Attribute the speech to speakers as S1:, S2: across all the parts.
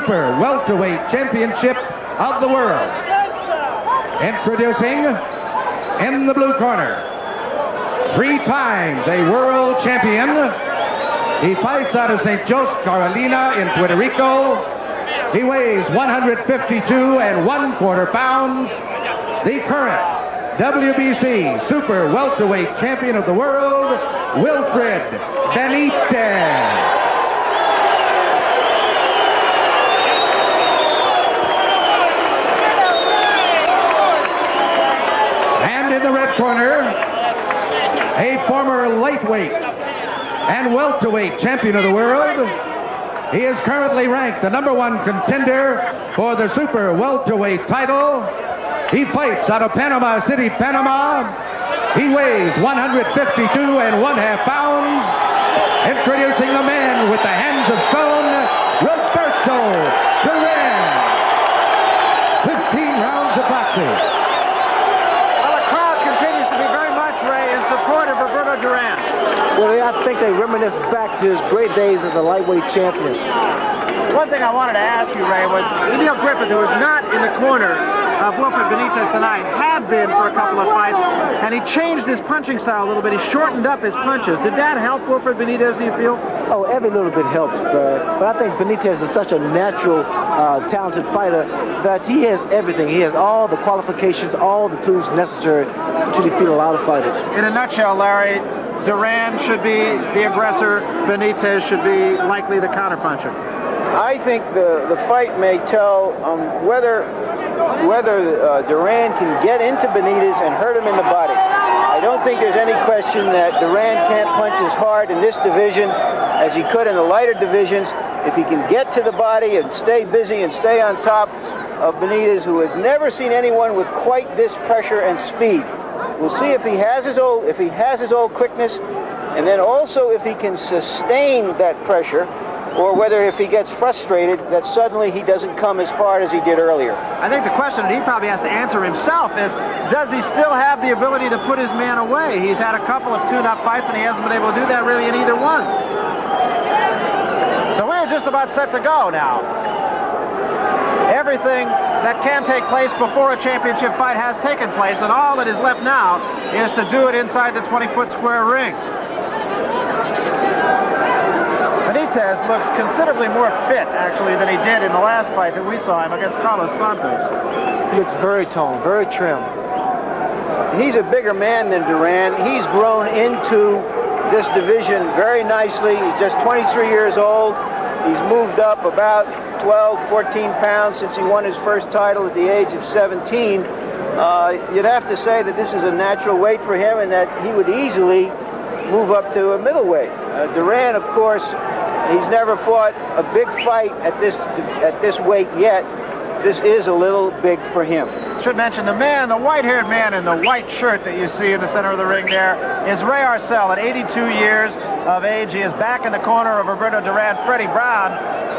S1: Super Welterweight Championship of the world. Introducing, in the blue corner, 3 times a world champion. He fights out of St. José, Carolina in Puerto Rico. He weighs 152 1/4 pounds. The current WBC Super Welterweight Champion of the world, Wilfred Benitez. And in the red corner, a former lightweight and welterweight champion of the world. He is currently ranked the #1 contender for the Super Welterweight title. He fights out of Panama City, Panama. He weighs 152 1/2 pounds. Introducing the man with the hands of stone, Roberto Duran. 15 rounds of boxing.
S2: Well, the crowd continues to be very much, Ray, in support of Roberto Duran.
S3: Well, I think they reminisce back to his great days as a lightweight champion.
S2: One thing I wanted to ask you, Ray, was Emil Griffith, who was not in the corner of Wilfred Benitez tonight, had been for a couple of fights, and he changed his punching style a little bit. He shortened up his punches. Did that help Wilfred Benitez, do you feel?
S3: Oh, every little bit helps, Brad. But I think Benitez is such a natural, talented fighter that he has everything. He has all the qualifications, all the tools necessary to defeat a lot of fighters.
S2: In a nutshell, Larry, Duran should be the aggressor. Benitez should be likely the counterpuncher.
S4: I think the fight may tell whether Duran can get into Benitez and hurt him in the body. I don't think there's any question that Duran can't punch as hard in this division as he could in the lighter divisions. If he can get to the body and stay busy and stay on top of Benitez, who has never seen anyone with quite this pressure and speed. We'll see if he has his old quickness, and then also if he can sustain that pressure, or whether if he gets frustrated that suddenly he doesn't come as hard as he did earlier.
S2: I think the question that he probably has to answer himself is, does he still have the ability to put his man away? He's had a couple of tune-up fights and he hasn't been able to do that really in either one. So we're just about set to go now. Everything that can take place before a championship fight has taken place, and all that is left now is to do it inside the 20-foot square ring. Benitez looks considerably more fit, actually, than he did in the last fight that we saw him against Carlos Santos.
S3: He looks very toned, very trim.
S4: He's a bigger man than Duran. He's grown into this division very nicely. He's just 23 years old. He's moved up about 12, 14 pounds since he won his first title at the age of 17. You'd have to say that this is a natural weight for him and that he would easily move up to a middleweight. Duran, of course, he's never fought a big fight at this weight yet. This is a little big for him.
S2: Should mention the white-haired man in the white shirt that you see in the center of the ring there is Ray Arcel at 82 years of age. He is back in the corner of Roberto Duran. Freddie Brown,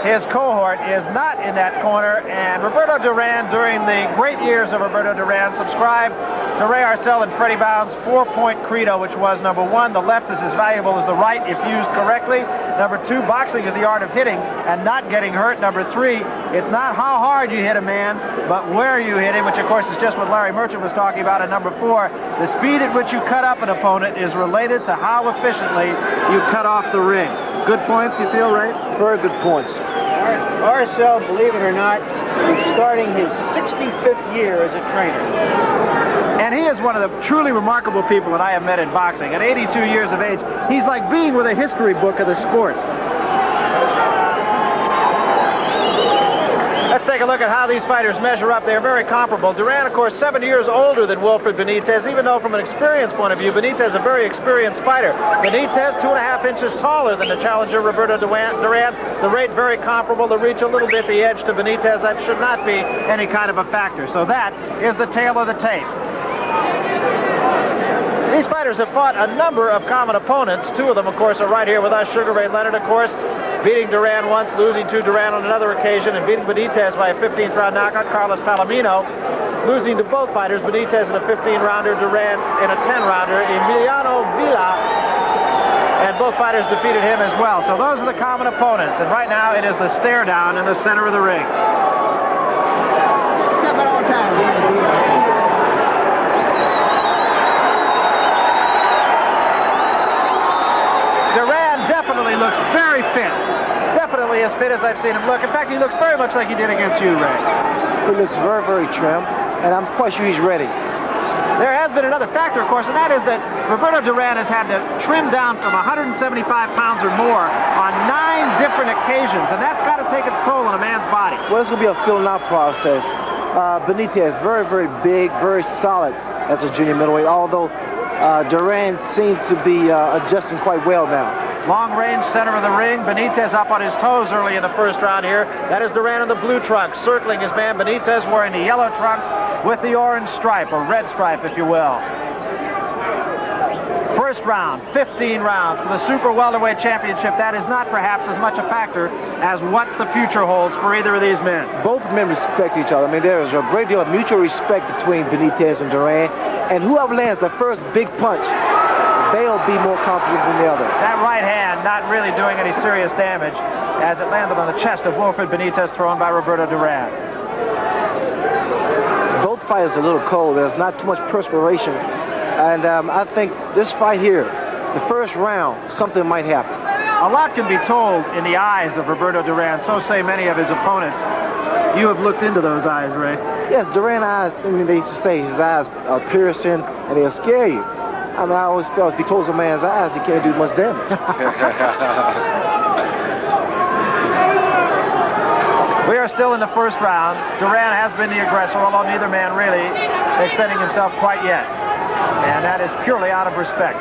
S2: his cohort, is not in that corner, and Roberto Duran, during the great years of Roberto Duran, subscribed to Ray Arcel and Freddie Brown's 4-point credo, which was, #1, the left is as valuable as the right if used correctly. #2, boxing is the art of hitting and not getting hurt. #3, it's not how hard you hit a man, but where you hit him, which of course is just what Larry Merchant was talking about. And #4, the speed at which you cut up an opponent is related to how efficiently you cut off the ring. Good points, you feel, right?
S3: Very good points.
S4: Arcel, believe it or not, is starting his 65th year as a trainer.
S2: And he is one of the truly remarkable people that I have met in boxing. At 82 years of age, he's like being with a history book of the sport. Let's take a look at how these fighters measure up. They're very comparable. Duran, of course, 7 years older than Wilfred Benitez, even though from an experience point of view, Benitez is a very experienced fighter. Benitez, 2.5 inches taller than the challenger, Roberto Duran. The rate very comparable. The reach a little bit the edge to Benitez. That should not be any kind of a factor. So that is the tail of the tape. These fighters have fought a number of common opponents. 2 of them, of course, are right here with us. Sugar Ray Leonard, of course, beating Duran once, losing to Duran on another occasion, and beating Benitez by a 15th round knockout. Carlos Palomino losing to both fighters, Benitez in a 15-rounder, Duran in a 10-rounder. Emiliano Villa and both fighters defeated him as well. So those are the common opponents, and right now it is the stare down in the center of the ring.
S5: Step at all times.
S2: Duran definitely looks very fit. Definitely as fit as I've seen him look. In fact, he looks very much like he did against you, Ray.
S3: He looks very, very trim, and I'm quite sure he's ready.
S2: There has been another factor, of course, and that is that Roberto Duran has had to trim down from 175 pounds or more on 9 different occasions, and that's got to take its toll on a man's body.
S3: Well, it's going to be a filling out process. Benitez, very, very big, very solid as a junior middleweight, although Duran seems to be adjusting quite well now.
S2: Long range center of the ring. Benitez up on his toes early in the first round here. That is Duran in the blue trunks, circling his man Benitez wearing the yellow trunks with the orange stripe, or red stripe, if you will. First round, 15 rounds for the Super Welterweight Championship. That is not perhaps as much a factor as what the future holds for either of these men.
S3: Both men respect each other. I mean, there is a great deal of mutual respect between Benitez and Duran, and whoever lands the first big punch, they'll be more confident than the other.
S2: That right hand not really doing any serious damage as it landed on the chest of Wilfred Benitez, thrown by Roberto Duran.
S3: Both fighters are a little cold. There's not too much perspiration. And I think this fight here, the first round, something might happen.
S2: A lot can be told in the eyes of Roberto Duran. So say many of his opponents. You have looked into those eyes, Ray.
S3: Yes, Duran eyes, I mean, they used to say his eyes are piercing and they'll scare you. I mean, I always felt if he closes a man's eyes, he can't do much damage.
S2: We are still in the first round. Duran has been the aggressor, although neither man really extending himself quite yet. And that is purely out of respect.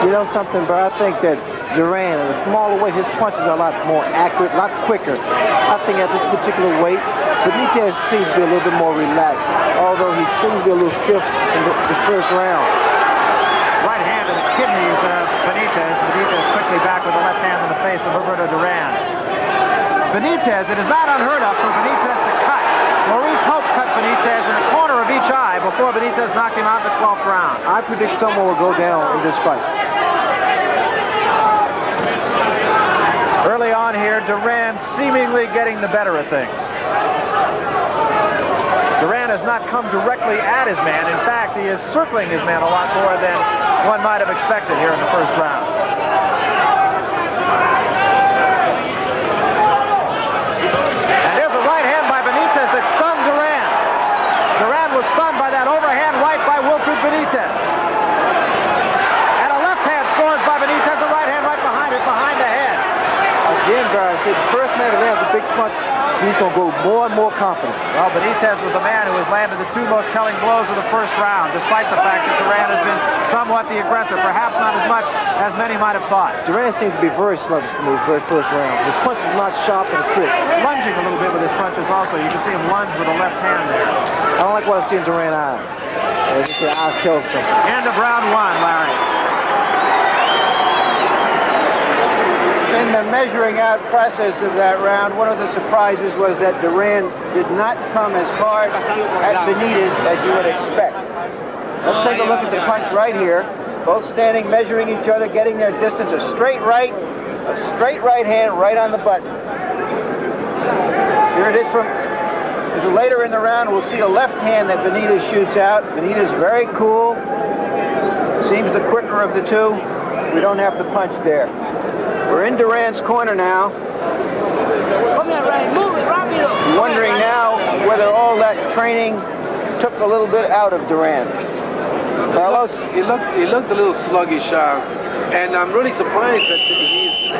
S3: You know something, bro? I think that Duran, in a smaller weight, his punches are a lot more accurate, a lot quicker. I think at this particular weight, Benitez seems to be a little bit more relaxed, although he seems to be a little stiff in this first round.
S2: Right hand to the kidneys of Benitez. Benitez quickly back with the left hand in the face of Roberto Duran. Benitez, it is not unheard of for Benitez to cut. Maurice Hope cut Benitez in a corner of each eye before Benitez knocked him out in the 12th round.
S3: I predict someone will go down in this fight.
S2: Early on here, Duran seemingly getting the better of things. Duran has not come directly at his man. In fact, he is circling his man a lot more than one might have expected here in the first round. And here's a right hand by Benitez that stunned Duran. Duran was stunned by that overhand right by Wilfred Benitez. And a left hand scores by Benitez, a right hand right behind it, behind the head.
S3: Again, Barry, I said the first man that lands a big punch, he's going to go more and more confident.
S2: Well, Benitez was the man who has landed the 2 most telling blows of the first round, despite the fact that Duran has been somewhat the aggressor, perhaps not as much as many might have thought.
S3: Duran seems to be very sluggish to me his very first round. His punch is not sharp and crisp.
S2: Lunging a little bit with his punches also. You can see him lunge with the left hand there.
S3: I don't like what I see in Duran's eyes. As if the eyes tell something.
S2: End of round 1, Larry.
S4: In the measuring out process of that round, one of the surprises was that Duran did not come as hard at Benitez as you would expect. Let's take a look at the punch right here. Both standing, measuring each other, getting their distance. A straight right hand right on the button. Here it is from, as later in the round, we'll see a left hand that Benitez shoots out. Benitez very cool. Seems the quicker of the two. We don't have the punch there. We're in Duran's corner now. Wondering now whether all that training took a little bit out of Duran. Carlos?
S6: He looked a little sluggish, and I'm really surprised that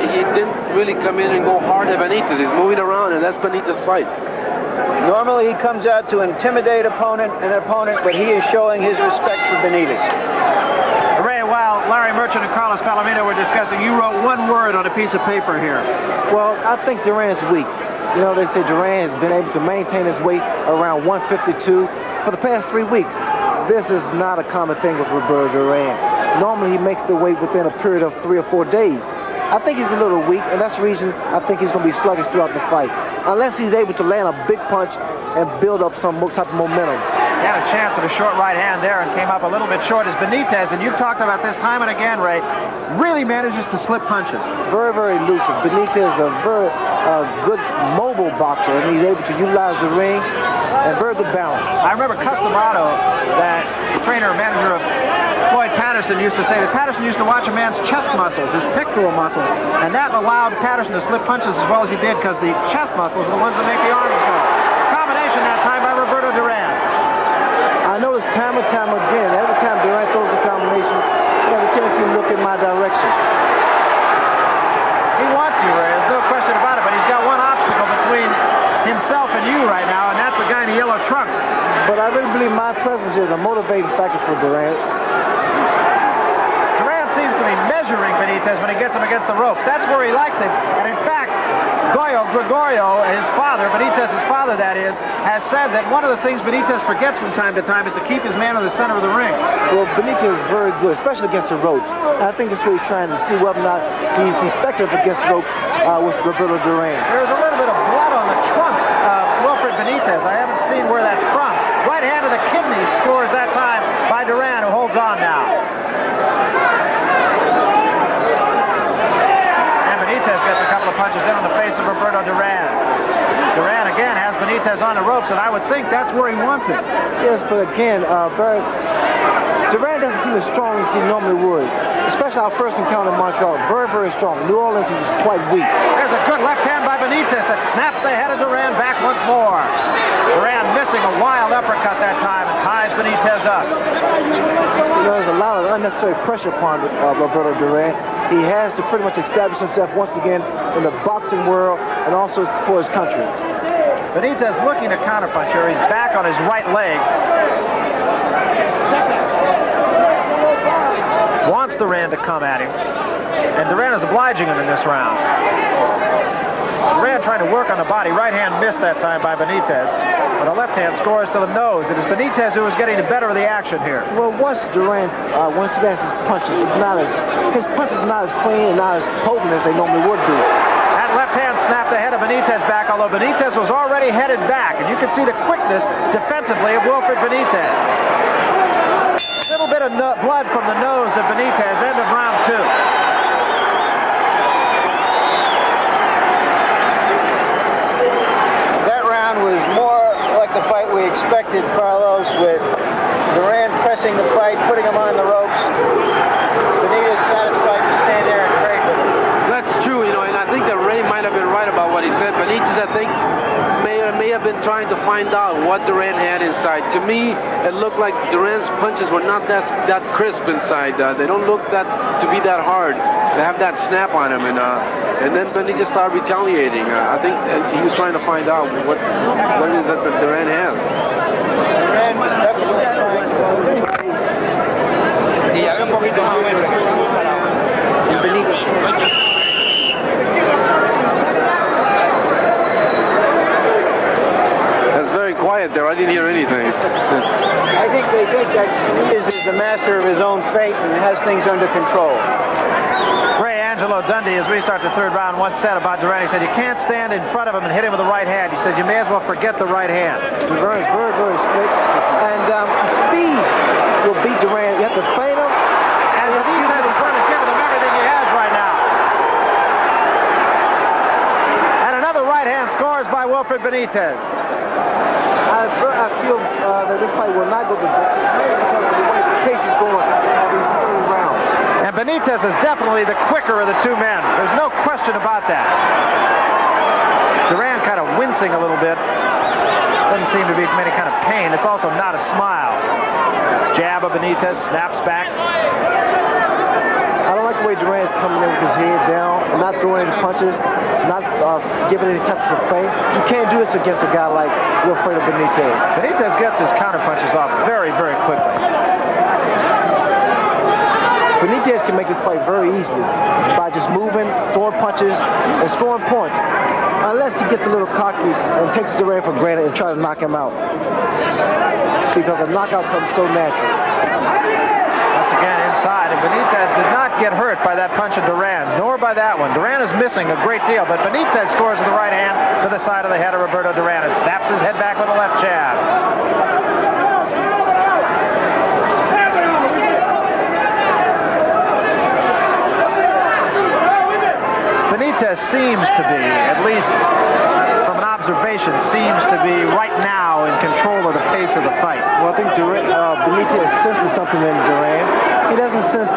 S6: he didn't really come in and go hard at Benitez. He's moving around, and that's Benitez's fight.
S4: Normally he comes out to intimidate an opponent, but he is showing his respect for Benitez.
S2: Ray, while Larry Merchant and Carlos Palomino were discussing, you wrote one word on a piece of paper here.
S3: Well, I think Duran's weak. You know, they say Duran has been able to maintain his weight around 152 for the past 3 weeks. This is not a common thing with Roberto Duran. Normally he makes the weight within a period of 3 or 4 days. I think he's a little weak, and that's the reason I think he's going to be sluggish throughout the fight. Unless he's able to land a big punch and build up some type of momentum.
S2: He had a chance at a short right hand there and came up a little bit short as Benitez, and you've talked about this time and again, Ray, really manages to slip punches.
S3: Very, very elusive. Benitez is a very good mobile boxer, and he's able to utilize the ring and very good balance.
S2: I remember Customado, that trainer and manager of Floyd Patterson, used to say that Patterson used to watch a man's chest muscles, his pectoral muscles, and that allowed Patterson to slip punches as well as he did because the chest muscles are the ones that make the arms go. Combination that time by Roberto Duran.
S3: I notice time and time again, every time Duran throws a combination, he has a tendency to look in my direction.
S2: He wants you, Ray. There's no question about it, but he's got one obstacle between himself and you right now, and that's the guy in the yellow trunks.
S3: But I really believe my presence here is a motivating factor for Duran.
S2: Duran seems to be measuring Benitez when he gets him against the ropes. That's where he likes him. And in fact, Gregorio, his father, Benitez's father that is, has said that one of the things Benitez forgets from time to time is to keep his man in the center of the ring.
S3: Well, Benitez is very good, especially against the ropes. And I think that's what he's trying to see whether or not he's effective against the rope with Roberto Duran.
S2: There's a little bit of blood on the trunks of Wilfred Benitez. I haven't seen where that's from. Right hand to the kidney scores that time by Duran, who holds on now. Benitez gets a couple of punches in on the face of Roberto Duran. Duran again has Benitez on the ropes, and I would think that's where he wants it.
S3: Yes, but again, Duran doesn't seem as strong as he normally would. Especially our first encounter in Montreal. Very, very strong. New Orleans, he was quite weak.
S2: There's a good left hand by Benitez that snaps the head of Duran back once more. Duran missing a wild uppercut that time and ties Benitez up.
S3: You know, there's a lot of unnecessary pressure upon Roberto Duran. He has to pretty much establish himself once again in the boxing world and also for his country.
S2: Benitez looking to counterpunch here. He's back on his right leg. Wants Duran to come at him. And Duran is obliging him in this round. Duran trying to work on the body. Right hand missed that time by Benitez. But a left hand scores to the nose. It is Benitez who is getting the better of the action here.
S3: Well, once Duran, once he lands his punches, his punches are not as clean and not as potent as they normally would be.
S2: That left hand snapped the head of Benitez back, although Benitez was already headed back. And you can see the quickness defensively of Wilfred Benitez. A little bit of blood from the nose of Benitez, end of round two.
S4: That round was more like the fight we expected, Carlos, with Duran pressing the fight, putting him on the ropes. Benitez satisfied to stand there and trade with him.
S6: That's true, you know, and I think that Ray might have been right about what he said. Benitez, I think, may have been trying to find out what Duran had inside. To me, it looked like Duran's punches were not that crisp inside. They don't look to be that hard. They have that snap on him, and then Benitez started retaliating. I think he was trying to find out what it is that Duran has.
S4: Duran was definitely trying to...
S6: That's very quiet there. I didn't hear anything.
S4: I think they think that Benitez is the master of his own fate and has things under control.
S2: Ray Angelo Dundee, as we start the third round, once said about Duran, he said, you can't stand in front of him and hit him with the right hand. He said, you may as well forget the right hand.
S3: Duran is very, very slick. And speed will beat Duran. You have to feint him.
S2: And Benitez is giving him everything he has right now. And another right hand scores by Wilfred Benitez.
S3: I feel that this fight will not go to judges, maybe because of the way the pace is going these early rounds.
S2: And Benitez is definitely the quicker of the two men. There's no question about that. Duran kind of wincing a little bit. Doesn't seem to be from any kind of pain. It's also not a smile. Jab of Benitez, snaps back.
S3: I don't like the way Duran's coming in with his head down, not throwing any punches, not giving any touches of feint. You can't do this against a guy like Wilfred Benitez.
S2: Benitez gets his counter punches off very, very quickly.
S3: Benitez can make this fight very easily by just moving, throwing punches, and scoring points. Unless he gets a little cocky and takes Duran for granted and try to knock him out. Because a knockout comes so natural.
S2: Once again inside, and Benitez did not get hurt by that punch of Duran's, nor by that one. Duran is missing a great deal, but Benitez scores with the right hand to the side of the head of Roberto Duran and snaps his head back with a left jab. Benitez seems to be, at least from an observation, seems to be right now in control of the pace of the fight.
S3: Well, I think Benitez senses something in Duran. He doesn't sense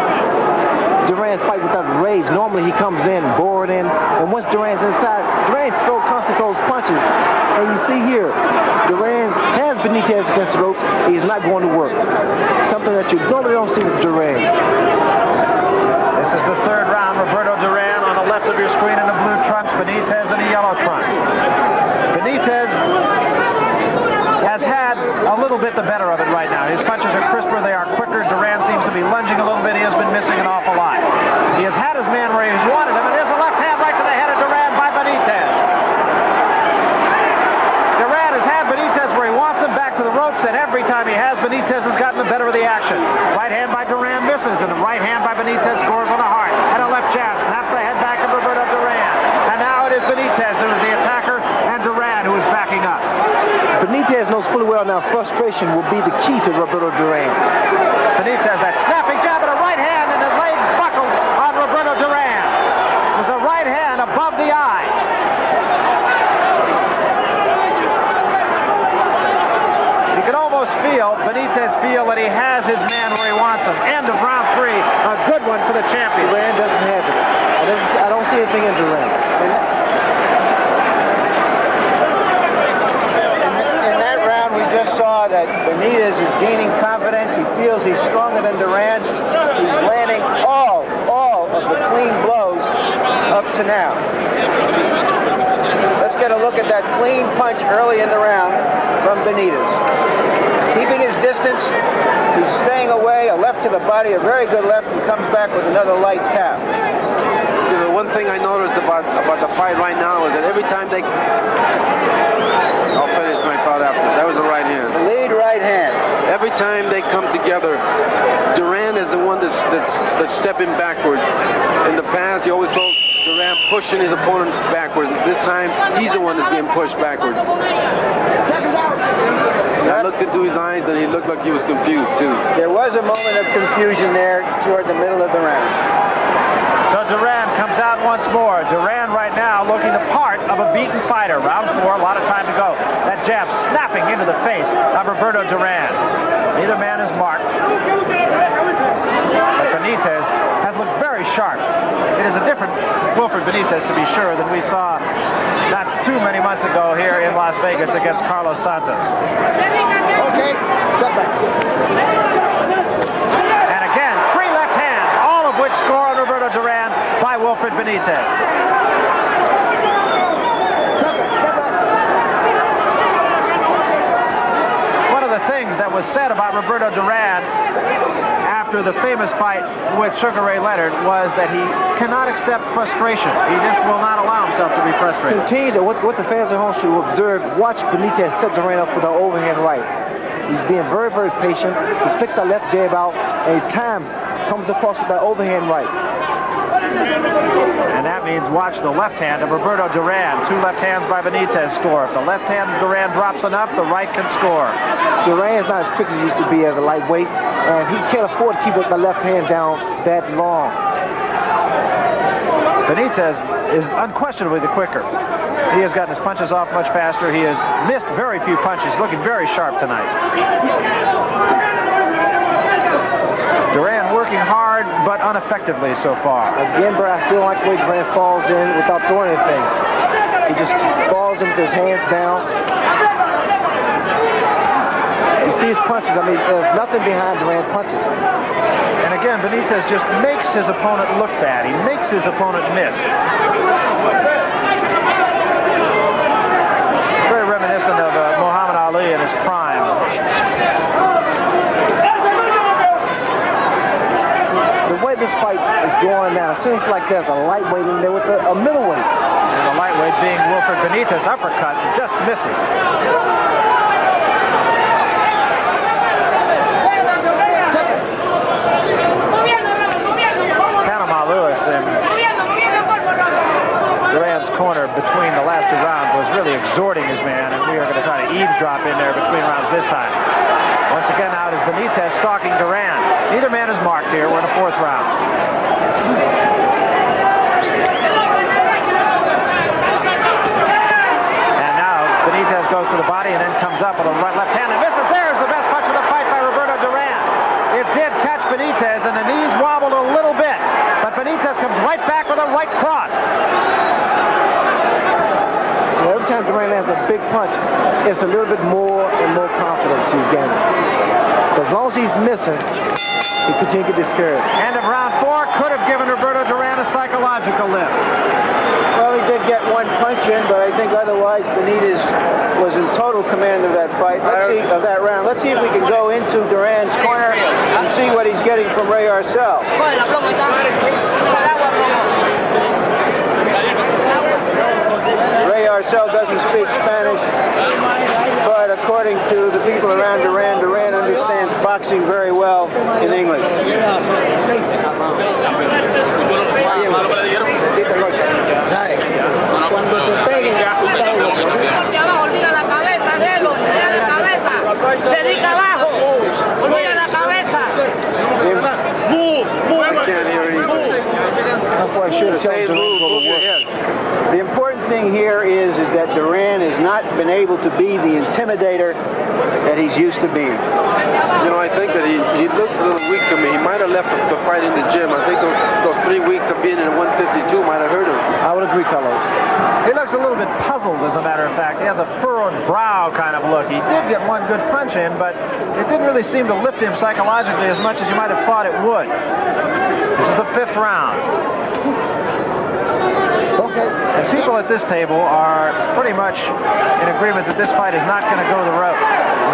S3: Duran fight without rage. Normally he comes in, bored in, and once Duran's inside, Duran constantly throws punches. And you see here, Duran has Benitez against the rope. He's not going to work. Something that you normally don't see with Duran.
S2: This is the third round. Roberto Duran on the left of your screen in the blue trunks, Benitez in the yellow trunks. Benitez has had a little bit the better of it right now. His punches are crisper, they are quicker. Duran seems to be lunging a little bit. He has been missing an awful lot. He has had his man where he's wanted him, and there's a left hand right to the head of Duran by Benitez. Duran has had Benitez where he wants him, back to the ropes, and every time he has, Benitez has gotten the better of the action. Right hand by Duran misses, and the right hand by Benitez scores on the heart. And a left jab snaps the head back of Roberto Duran. And now it is Benitez who is the attacker, and Duran who is backing up.
S3: Benitez knows fully well now frustration will be the key to Roberto Duran.
S2: Benitez, that snapping jab and a right hand, and the legs buckled on Roberto Duran. There's a right hand above the eye. You can almost feel, Benitez feel that he has his man where he wants him. End of round 3, a good one for the champion.
S3: Duran doesn't have it. I don't see anything in Duran.
S4: In that round, we just saw that Benitez is gaining confidence. He feels he's stronger than Duran. He's landing all of the clean blows up to now. Let's get a look at that clean punch early in the round from Benitez. Keeping his distance, he's staying away, a left to the body, a very good left, and comes back with another light tap.
S6: You know, one thing I noticed about the fight right now is that every time they... I'll finish my thought after. That was the right hand.
S4: Lead right hand.
S6: Every time they come together, Duran is the one that's stepping backwards. In the past, you always saw Duran pushing his opponent backwards. This time, he's the one that's being pushed backwards. I looked into his eyes, and he looked like he was confused, too.
S4: There was a moment of confusion there toward the middle of the round.
S2: So Duran comes out once more. Duran right now looking the part of a beaten fighter. Round 4, a lot of time to go. That jab snapping into the face of Roberto Duran. Neither man is marked. But Benitez has looked very sharp. It is a different Wilfred Benitez, to be sure, than we saw not too many months ago here in Las Vegas against Carlos Santos.
S5: Okay, step back.
S2: And again, 3 left hands, all of which score on Roberto Duran by Wilfred Benitez.
S5: Step back.
S2: One of the things that was said about Roberto Duran after the famous fight with Sugar Ray Leonard was that he cannot accept frustration. He just will not allow himself to be frustrated.
S3: Continue to, what the fans at home should observe, watch Benitez set Duran up for the overhand right. He's being very, very patient. He flicks that left jab out, and at times comes across with that overhand right.
S2: And that means watch the left hand of Roberto Duran. 2 left hands by Benitez score. If the left hand of Duran drops enough, the right can score.
S3: Duran's not as quick as he used to be as a lightweight, and he can't afford to keep the left hand down that long.
S2: Benitez is unquestionably the quicker. He has gotten his punches off much faster. He has missed very few punches, looking very sharp tonight. Duran working hard, but ineffectively so far.
S3: Again, but I still like the way Duran falls in without throwing anything. He just falls in with his hands down. You see his punches. I mean, there's nothing behind Duran's punches.
S2: And again, Benitez just makes his opponent look bad. He makes his opponent miss. Very reminiscent of Muhammad Ali in his prime.
S3: The way this fight is going now, it seems like there's a lightweight in there with a middleweight.
S2: And the lightweight being Wilfred Benitez, uppercut, just misses. Panama Lewis in Duran's corner between the last 2 rounds was really exhorting his man, and we are going to try to eavesdrop in there between rounds this time. Once again, now it is Benitez stalking Duran. Neither man is marked here. We're in the 4th round. up with a left hand and misses. There's the best punch of the fight by Roberto Duran. It did catch Benitez, and the knees wobbled a little bit, but Benitez comes right back with a right cross.
S3: Well, every time Duran has a big punch, it's a little bit more and more confidence he's gaining. As long as he's missing, he continues to get discouraged.
S2: End of round 4 could have given Roberto Duran a psychological lift.
S4: Well, he did get one punch in, but I think otherwise Benitez was in total command of that fight. Of that round. Let's see if we can go into Duran's corner and see what he's getting from Ray Arcel. Ray Arcel doesn't speak Spanish, but according to the people around Duran, Duran understands boxing very well in English. The important thing here is that Duran has not been able to be the intimidator that he's used to being.
S6: You know, I think that he looks a little weak to me. He might have left the fight in the gym. I think those 3 weeks of being in 152 might have hurt him.
S3: I would agree, Carlos.
S2: He looks a little bit puzzled, as a matter of fact. He has a furrowed brow kind of look. He did get one good punch in, but it didn't really seem to lift him psychologically as much as you might have thought it would. This is the 5th round. And people at this table are pretty much in agreement that this fight is not going to go the road.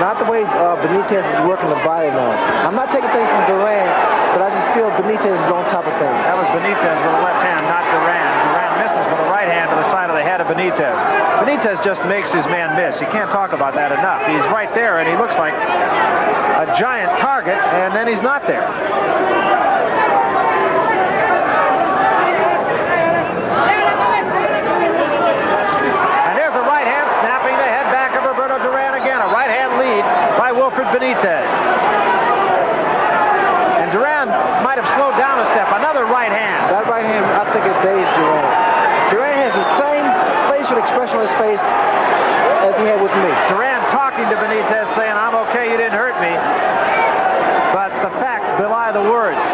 S3: Not the way Benitez is working the body now. I'm not taking things from Duran, but I just feel Benitez is on top of things.
S2: That was Benitez with a left hand, not Duran. Duran misses with a right hand to the side of the head of Benitez. Benitez just makes his man miss. You can't talk about that enough. He's right there, and he looks like a giant target, and then he's not there. Wilfred Benitez. And Duran might have slowed down a step. Another right hand.
S3: That right hand, I think it dazed Duran. Duran has the same facial expression on his face as he had with me.
S2: Duran talking to Benitez saying, I'm okay, you didn't hurt me. But the facts belie the words.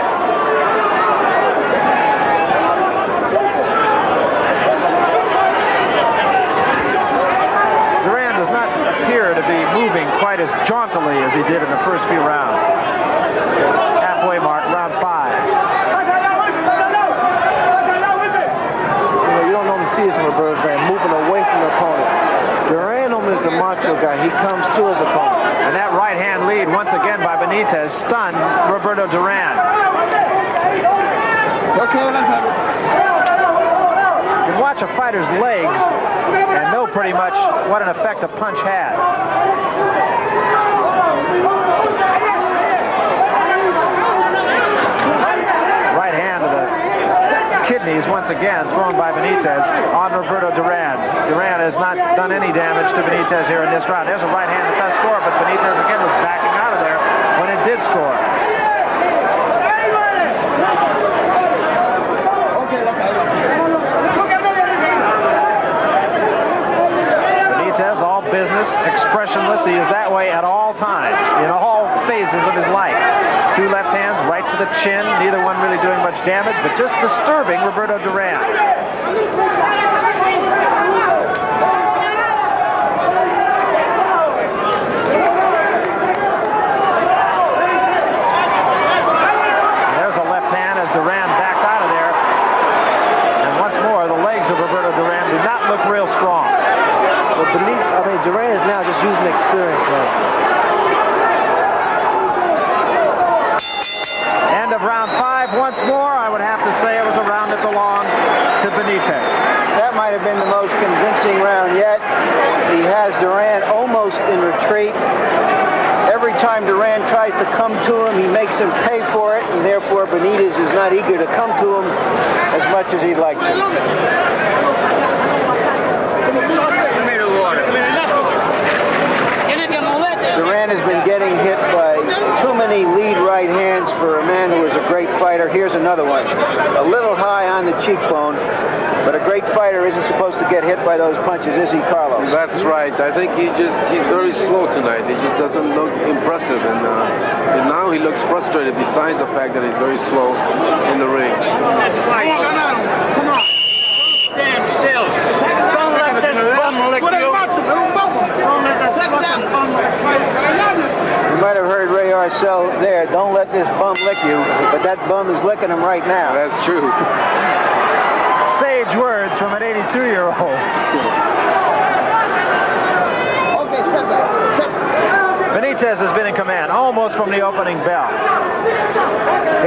S2: Appear to be moving quite as jauntily as he did in the first few rounds. Halfway mark, round 5.
S3: You don't normally see this from Roberto Duran, moving away from the opponent. Duran is the macho guy. He comes to his opponent.
S2: And that right hand lead, once again by Benitez, stunned Roberto Duran. You can watch a fighter's legs and know pretty much what an effect a punch had. Right hand to the kidneys once again thrown by Benitez on Roberto Duran. Duran has not done any damage to Benitez here in this round. There's a right hand that does score, but Benitez again was backing out of there when it did score. Benitez, all business, expressionless. He is that way at all times, in all phases of his life. 2 left hands right to the chin, neither one really doing much damage, but just disturbing Roberto Duran. There's a left hand as Duran backed out of there. And once more, the legs of Roberto Duran do not look real strong.
S3: Well, Duran is now just using experience now.
S2: End of round 5 once more. I would have to say it was a round that belonged to Benitez.
S4: That might have been the most convincing round yet. He has Duran almost in retreat. Every time Duran tries to come to him, he makes him pay for it, and therefore Benitez is not eager to come to him as much as he'd like to. Duran has been getting hit by too many lead right hands for a man who is a great fighter. Here's another one. A little high on the cheekbone. But a great fighter isn't supposed to get hit by those punches, is he, Carlos?
S6: That's right. I think he's very slow tonight. He just doesn't look impressive, and now he looks frustrated besides the fact that he's very slow in the ring.
S5: Come on. Stand still. Don't let this bum lick you. Don't let this bum lick you.
S4: You might have heard Ray Arcel there. Don't let this bum lick you, but that bum is licking him right now.
S6: That's true.
S2: Sage words from an 82-year-old.
S5: Okay, step back. Step back.
S2: Benitez has been in command almost from the opening bell.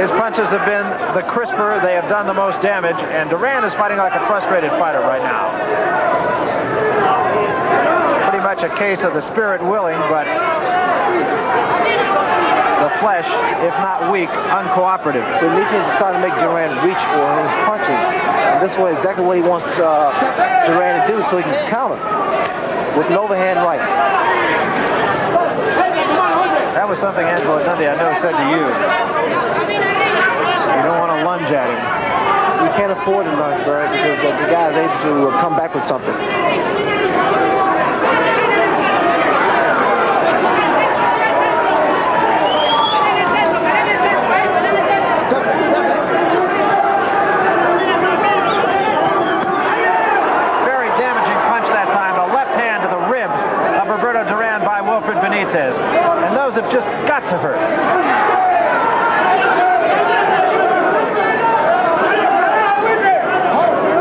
S2: His punches have been the crisper. They have done the most damage, and Duran is fighting like a frustrated fighter right now. Pretty much a case of the spirit willing, but the flesh, if not weak, uncooperative.
S3: Benitez is starting to make Duran reach for his punches. And this is exactly what he wants Duran to do so he can counter with an overhand right.
S2: That was something Angelo Dundee, I know, said to you. You don't want to lunge at him.
S3: You can't afford to lunge, Barry, because the guy's able to come back with something.
S2: Roberto Duran by Wilfred Benitez, and those have just got to hurt.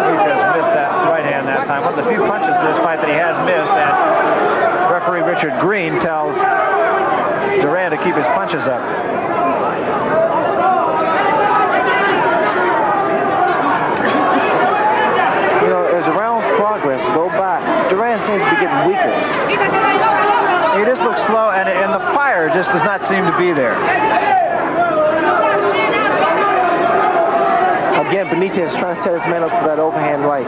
S2: Benitez missed that right hand that time. One of the few punches in this fight that he has missed, and referee Richard Green tells Duran to keep his punches up.
S3: You know, as the rounds progress, go by, Duran seems to be getting weaker.
S2: He just looks slow, and the fire just does not seem to be there.
S3: Again, Benitez is trying to set his man up for that overhand right.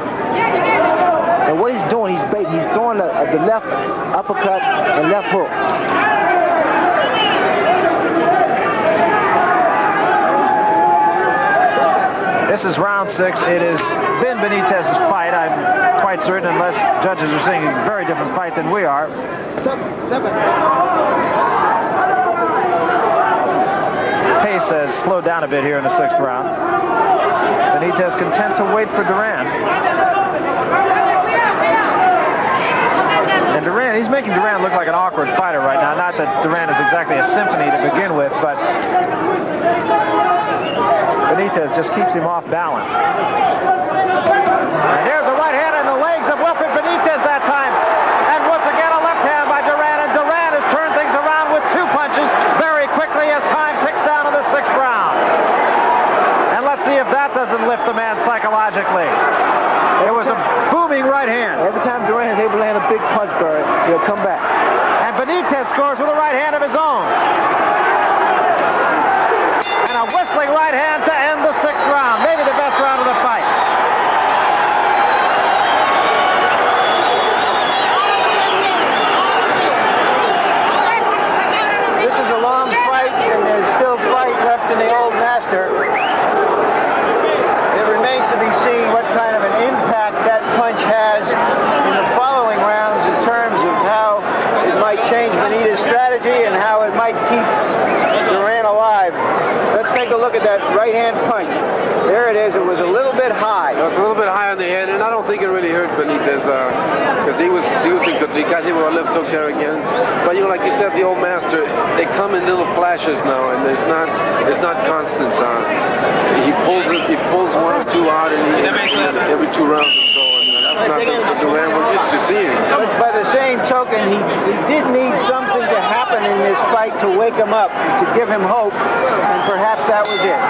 S3: And what he's doing, he's baiting. He's throwing the left uppercut and left hook.
S2: This is round 6. It has been Benitez's fight. I'm quite certain, unless judges are seeing a very different fight than we are. Pace has slowed down a bit here in the 6th round. Benitez content to wait for Duran. And Duran, he's making Duran look like an awkward fighter right now. Not that Duran is exactly a symphony to begin with, but Benitez just keeps him off balance. And here's a right hand in the legs of Wilfred Benitez that time. And once again, a left hand by Duran. And Duran has turned things around with 2 punches very quickly as time ticks down to the 6th round. And let's see if that doesn't lift the man psychologically. It was a booming right hand.
S3: Every time Duran is able to land a big punch, Barry, he'll come back.
S2: And Benitez scores with a right hand of his own. And a whistling right hand to end the 6th round. Maybe the best round of the fight.
S4: This is a long fight, and there's still fight left in the old master. It remains to be seen what kind of an impact that punch has in the following rounds in terms of how it might change Benitez's strategy and how it might keep Duran alive. Let's take a look at that right hand punch. There it is. It was a little bit high.
S6: It was a little bit high on the head, and I don't think it really hurt Benitez because he got hit with a left hook there again. But you know, like you said, the old master, they come in little flashes now, and it's not constant. He pulls 1 or 2 out every 2 rounds or so, and that's not the Duran we're used to seeing.
S4: But by the same token, he did need something to happen in this fight to wake him up, to give him hope, and perhaps that was it.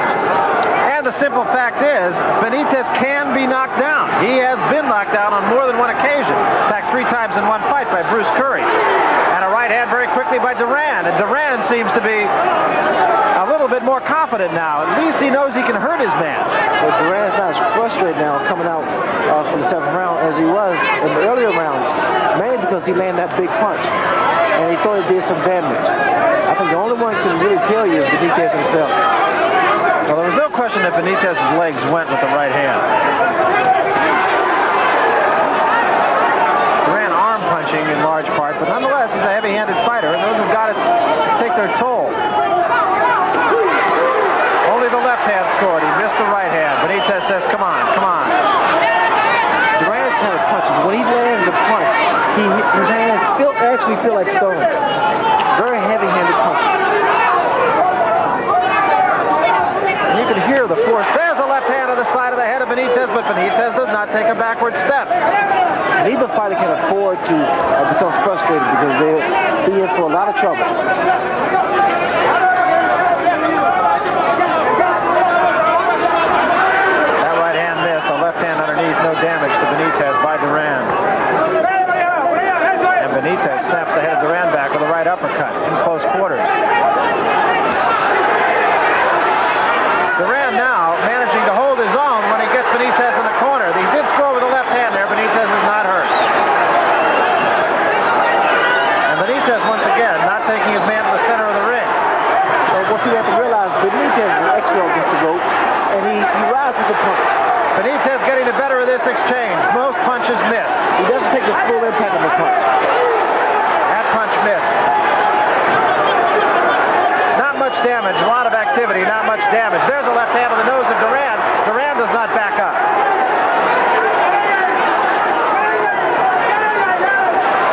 S2: And the simple fact is, Benitez can be knocked down. He has been knocked down on more than one occasion. In fact, 3 times in one fight by Bruce Curry. And a right hand very quickly by Duran. And Duran seems to be a little bit more confident now. At least he knows he can hurt his man.
S3: But Duran's not as frustrated now coming out from the 7th round as he was in the earlier rounds, mainly because he landed that big punch. And he thought it did some damage. I think the only one who can really tell you is Benitez himself.
S2: Well, there was no question that Benitez's legs went with the right hand.
S3: his hands actually feel like stone. Very heavy-handed punch.
S2: And you can hear the force. There's a left hand on the side of the head of Benitez, but Benitez does not take a backward step.
S3: Neither fighter can afford to become frustrated because they'll be in for a lot of trouble.
S2: That right hand missed. The left hand underneath. No damage to Benitez by Duran. And Benitez snaps the head of Duran back with a right uppercut in close quarters. Duran now managing to hold his own when he gets Benitez in the corner. He did score with the left hand there. Benitez is not hurt. And Benitez, once again, not taking his man to the center of the ring.
S3: What you have to realize, Benitez is an expert against the ropes, and he rides with the punch.
S2: Benitez getting the better of this exchange. Most punches missed.
S3: He doesn't take the full impact of the punch.
S2: That punch missed. Not much damage, a lot of activity, not much damage. There's a left hand on the nose of Duran. Duran does not back up.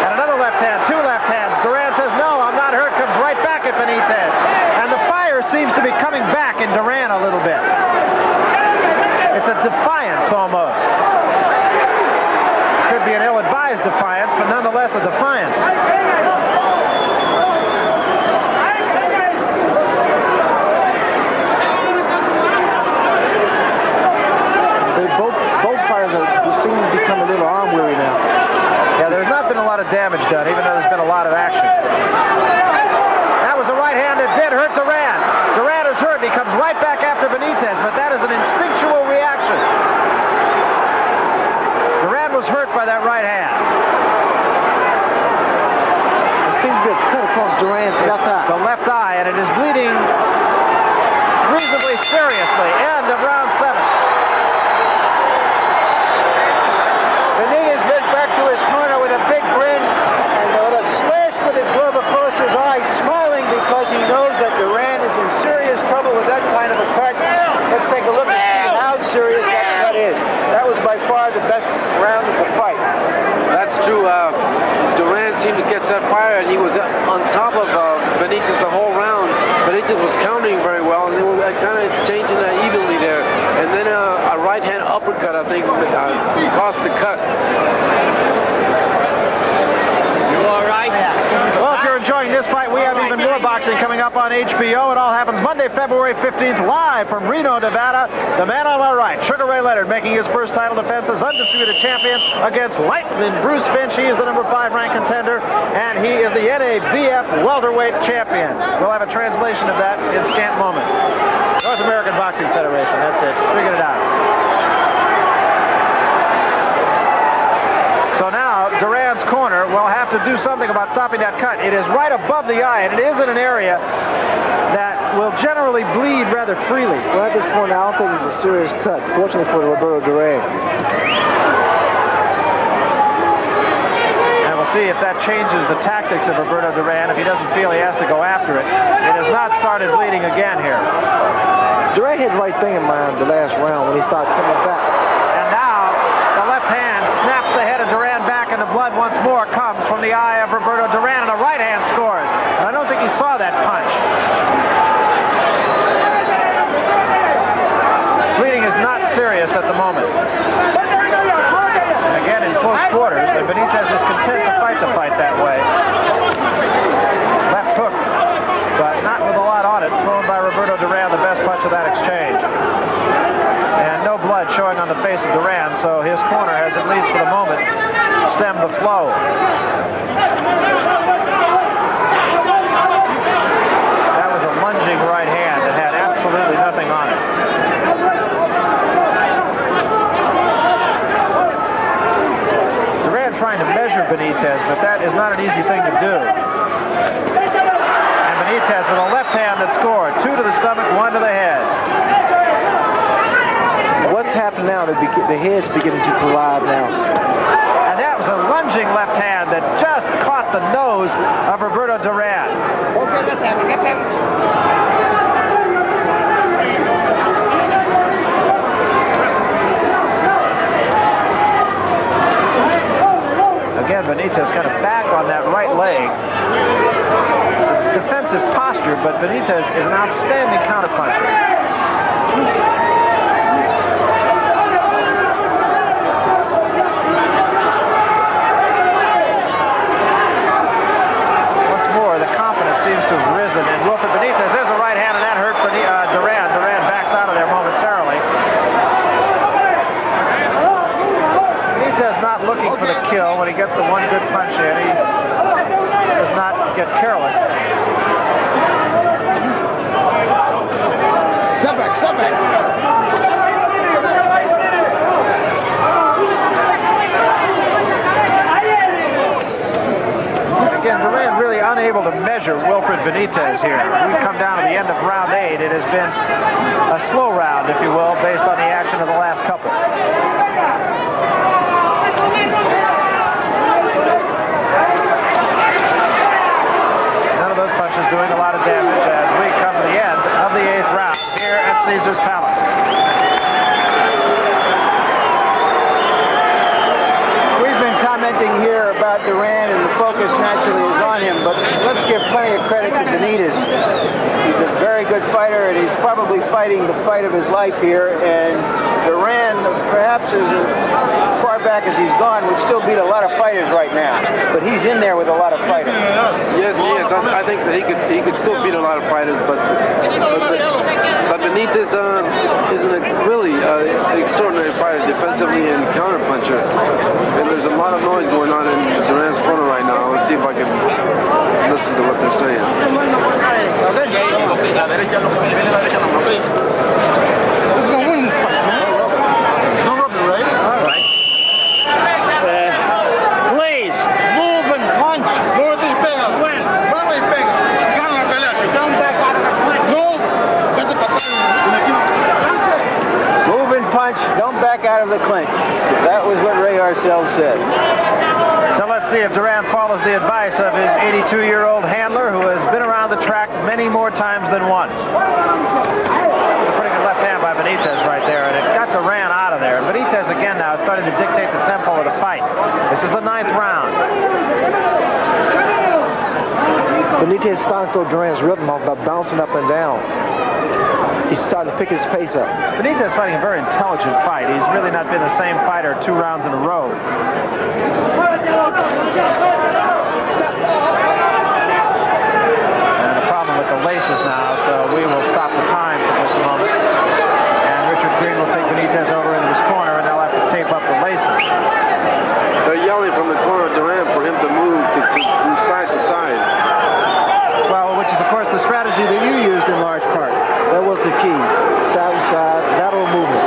S2: And another left hand, two left hands. Duran says, no, I'm not hurt, comes right back at Benitez. And the fire seems to be coming back in Duran a little bit. It's a defiance almost. Could be an ill-advised defiance, but nonetheless a defiance.
S3: Both fighters seem to become a little arm weary now.
S2: Yeah, there's not been a lot of damage done, even though there's been a lot of action. That was a right hand that did hurt Duran. Duran is hurt. He comes right back after Benitez, but that is an instinctual reaction. Duran was hurt by that right hand.
S3: It seems to be a cut across Duran's left eye.
S2: The left eye, and it is bleeding reasonably seriously. End of round 7.
S4: Benitez went back to his corner with a big grin and with a slash with his glove across his eye, smiling because he knows that Duran is in serious trouble with that kind of a cut. Let's take a look and see how serious that cut is. That was by far the best round of the fight.
S6: That's true. Duran seemed to catch that fire, and he was on top of Benitez the whole round. Benitez was countering very well, and they were kind of exchanging evenly there. And then a right-hand uppercut, I think, caused the cut.
S5: You all right?
S2: Well, if you're enjoying this fight, we have even more boxing coming up on HBO. It all happens Monday, February 15th, live from Reno, Nevada. The man on my right, Sugar Ray Leonard, making his first title defense as undisputed champion against Lightman Bruce Finch. He is the number 5 ranked contender, and he is the NABF welterweight champion. We'll have a translation of that in scant moments. North American Boxing Federation, that's it. Figured it out. So now, Duran's corner will have to do something about stopping that cut. It is right above the eye, and it is in an area that will generally bleed rather freely.
S3: Well, at this point, I don't think it's a serious cut, fortunately for Roberto Duran.
S2: And we'll see if that changes the tactics of Roberto Duran if he doesn't feel he has to go after it. It has not started bleeding again here.
S3: Duran had the right thing in mind the last round when he started coming back.
S2: And now, the left hand snaps the head of Duran back, and the blood once more comes from the eye of Roberto Duran, and a right hand scores. And I don't think he saw that punch. Bleeding is not serious at the moment. And again, in close quarters, and Benitez is content to fight the fight that way. Left hook, but not with a lot on it, thrown by Roberto Duran, the best punch of that exchange. And no blood showing on the face of Duran, so his corner has, at least for the moment, stemmed the flow. That was a lunging right hand that had absolutely nothing on it. Duran trying to measure Benitez, but that is not an easy thing to do. And Benitez with a left hand that scored. 2 to the stomach, 1 to the head.
S3: What's happened now? The head's beginning to collide now.
S2: And that was a lunging left hand that just caught the nose of Roberto Duran.
S5: Okay, let's have it.
S2: again, Benitez kind of back on that right leg. It's a defensive posture, but Benitez is an outstanding counterpuncher. Seems to have risen, and Wilfred Benitez, there's a right hand, and that hurt Duran. Duran backs out of there momentarily. Benitez not looking for the kill. When he gets the one good punch in, he does not get careless.
S5: Step back, step back.
S2: Again, Duran really unable to measure Wilfred Benitez here. We've come down to the end of round 8. It has been a slow round, if you will, based on the action of the last couple. None of those punches doing a lot of damage as we come to the end of the 8th round here at Caesars Palace.
S4: Commenting here about Duran, and the focus naturally is on him, but let's give plenty of credit to Benitez. He's a very good fighter, and he's probably fighting the fight of his life here, and Duran, perhaps as far back as he's gone, would still beat a lot of fighters right now, but he's in there with a lot of fighters.
S6: Yes, he is. I think that he could still beat a lot of fighters, but Benitez is a really extraordinary fighter defensively and counterpuncher, and there's a lot of noise going on in Duran's corner right now. Let's see if I can listen to what they're saying.
S5: Who's going to win this fight, man? No rubber, right?
S4: All right. Please, move and punch.
S5: Muévete y pega. Mueve y pega. Gana la pelea, chico. No, vete para atrás.
S4: Move and punch. Don't back out of the clinch. That was what Ray Arcel said.
S2: So let's see if Duran follows the advice of his 82-year-old handler, who has been around the track many more times than once. It's a pretty good left hand by Benitez right there, and it got Duran out of there. And Benitez again now is starting to dictate the tempo of the fight. This is the 9th round.
S3: Benitez is starting to throw Duran's rhythm off by bouncing up and down. He's starting to pick his pace up.
S2: Benitez fighting a very intelligent fight. He's really not been the same fighter 2 rounds in a row. And a problem with the laces now, so we will stop the time for just a moment. And Richard Green will take Benitez over into his corner, and they'll have to tape up the laces.
S6: They're yelling from the corner of Duran for him to move from side to side.
S2: Well, which is, of course, the strategy that you used in large part.
S3: That was the key. Side to side, lateral movement.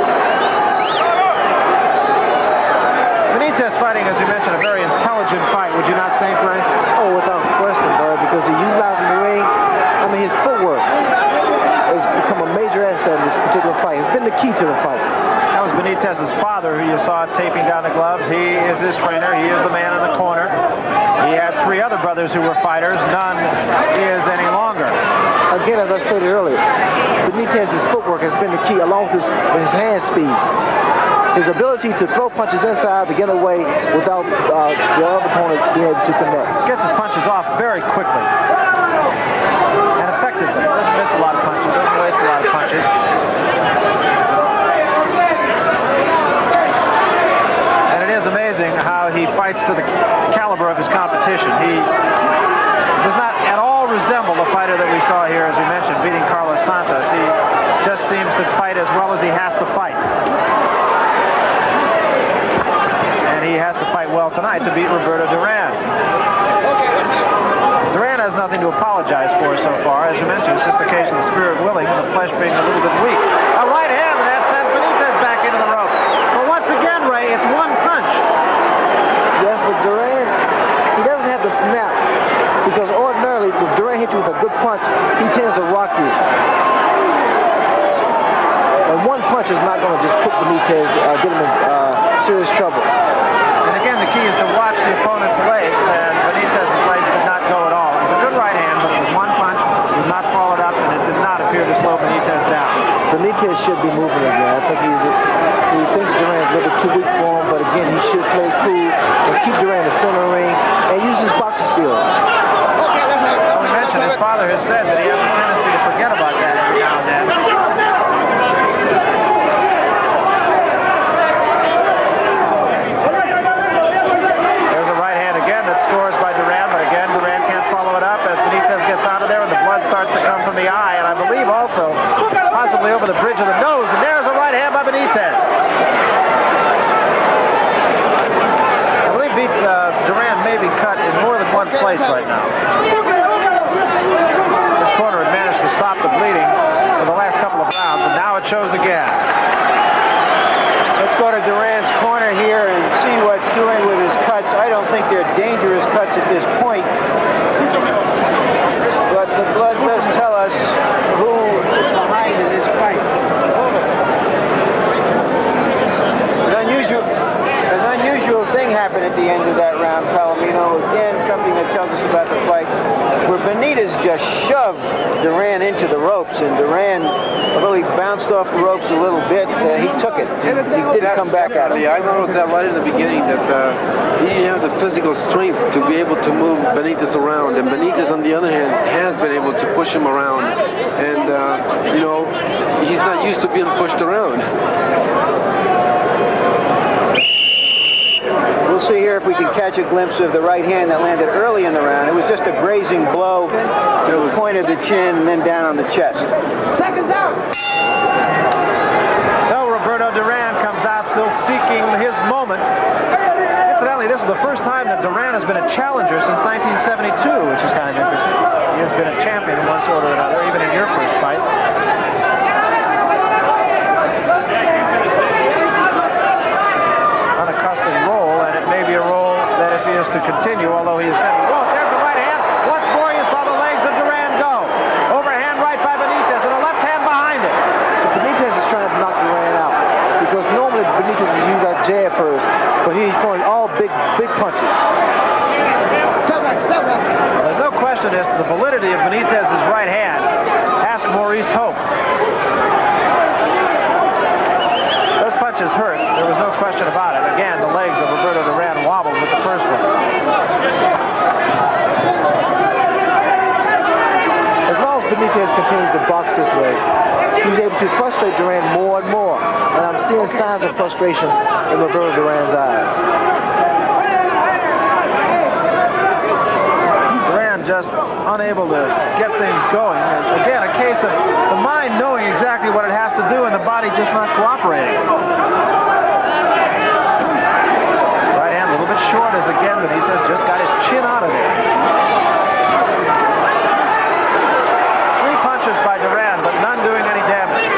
S2: Benitez fighting, as you mentioned, a very intelligent fight, would you not think, Ray?
S3: Oh, without question, Bud, because he utilizing the ring. I mean, his footwork has become a major asset in this particular fight. It's been the key to the fight.
S2: That was Benitez's father, who you saw taping down the gloves. He is his trainer. He is the man in the corner. He had 3 other brothers who were fighters. None is any longer.
S3: Again, as I stated earlier, Benitez's footwork has been the key, along with his hand speed. His ability to throw punches inside to get away without the other opponent being able to connect.
S2: Gets his punches off very quickly and effectively. Doesn't miss a lot of punches. Doesn't waste a lot of punches. And it is amazing how he fights to the caliber of his competition. He does not at all resemble the fighter that we saw here, as you mentioned, beating Carlos Santos. He just seems to fight as well as he has to fight. And he has to fight well tonight to beat Roberto Duran. Duran has nothing to apologize for so far. As you mentioned, it's just a case of the spirit willing and the flesh being a little bit weak. A right hand, and that sends Benitez back into the rope. But once again, Ray, it's one punch.
S3: Yes, but Duran, he doesn't have the snap. Because ordinarily, if Duran hits you with a good punch, he tends to rock you. And one punch is not going to just put Benitez, get him in serious trouble.
S2: And again, the key is to watch the opponent's legs, and Benitez's legs did not go at all. It was a good right hand, but it was one punch. It was not followed up, and it did not appear to slow Benitez down.
S3: Benitez should be moving again. I think he thinks Duran's a little bit too weak for him, but again, he should play cool and to keep Duran in the center of the ring and use his boxing skills.
S2: We mentioned his father has said that he has a tendency to forget about that every now and then. There's a right hand again that scores by Duran, but again, Duran can't follow it up as Benitez gets out of there and the blood starts to come from the eye, and I believe also possibly over the bridge of the nose, and there's a right hand by Benitez. I believe Duran may be cut in more than one place right now. This corner had managed to stop the bleeding for the last couple of rounds, and now it shows again.
S4: Let's go to Duran's corner here and see what's doing with his cuts. I don't think they're dangerous cuts at this point. But the blood does tell us who is behind in this fight. An unusual thing happened at the end of that round, Palomino. Again, something that tells us about the fight, where Benitez just shoved Duran into the ropes, and Duran, although he bounced off the ropes a little bit, he took it. He didn't come back at him.
S6: I noticed that right in the beginning, that he didn't have the physical strength to be able to move Benitez around, and Benitez, on the other hand, has been able to push him around, and you know, he's not used to being pushed around.
S4: We'll see here if we can catch a glimpse of the right hand that landed early in the round. It was just a grazing blow to the point of the chin and then down on the chest.
S5: Seconds out.
S2: So Roberto Duran comes out still seeking his moment. Incidentally, this is the first time that Duran has been a challenger since 1972, which is kind of interesting. He has been a champion in one sort or another, even in your first fight. Unaccustomed role, and it may be a role that if he is to continue, although he has said he won't. There's a right hand. Once more, you saw the legs of Duran go. Overhand right by Benitez, and a left hand behind it.
S3: So Benitez is trying to knock Duran out, because normally Benitez would use that jab first, but he's throwing all big punches.
S2: There's no question as to the validity of Benitez's right hand. Ask Maurice Hope. Those punches hurt. There was no question about it. Again, the legs of Roberto Duran wobbled with the first one.
S3: As long as Benitez continues to box this way, he's able to frustrate Duran more and more. And I'm seeing signs of frustration in Roberto Duran's eyes.
S2: Duran just unable to get things going. And again, a case of the mind knowing exactly what it has to do and the body just not cooperating. Right hand a little bit short as again Benitez just got his chin out of there. 3 punches by Duran, but none doing any damage.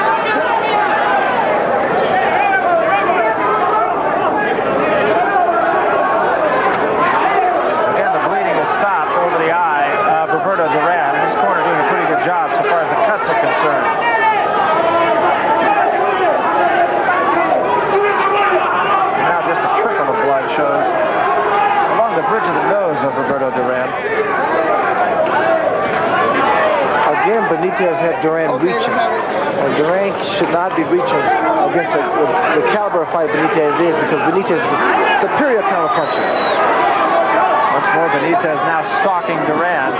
S2: Again, the bleeding has stopped over the eye of Roberto Duran. In his corner doing a pretty good job so far as the cuts are concerned. Now just a trickle of blood shows along the bridge of the nose of Roberto Duran.
S3: Again, Benitez had Duran reaching. And Duran should not be reaching against the caliber of fight Benitez is, because Benitez is a superior counterpuncher.
S2: Once more, Benitez now stalking Duran.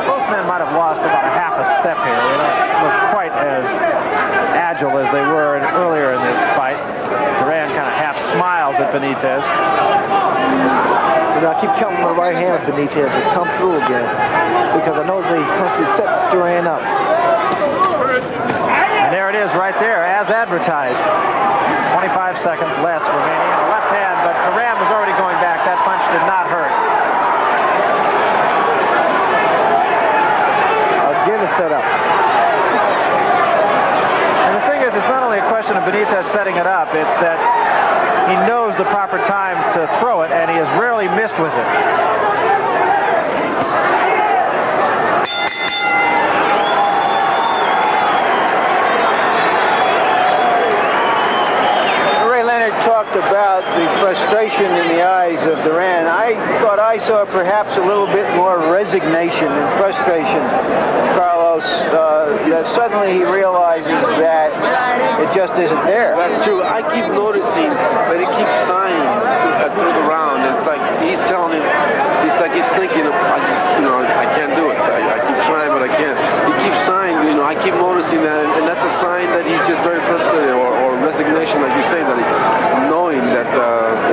S2: Both men might have lost about a half a step here. They don't look quite as agile as they were earlier in the fight. Duran kind of half smiles at Benitez.
S3: You know, I keep counting my right hand with Benitez to come through again, because I know he constantly sets Duran up.
S2: And there it is right there, as advertised. 25 seconds less remaining. And a left hand, but Duran was already going back. That punch did not hurt.
S3: Again, a setup.
S2: And the thing is, it's not only a question of Benitez setting it up, it's that he knows the proper time to throw it, and he has rarely missed with it.
S4: Talked about the frustration in the eyes of Duran. I thought I saw perhaps a little bit more resignation and frustration, Carlos, that suddenly he realizes that It just isn't there.
S6: That's true. I keep noticing that he keeps sighing through the round. It's like he's telling him, he's thinking, I can't do it. I keep trying, but I can't. He keeps sighing, I keep noticing that, and that's a sign that he's just very frustrated, or resignation, like you say, that knowing that.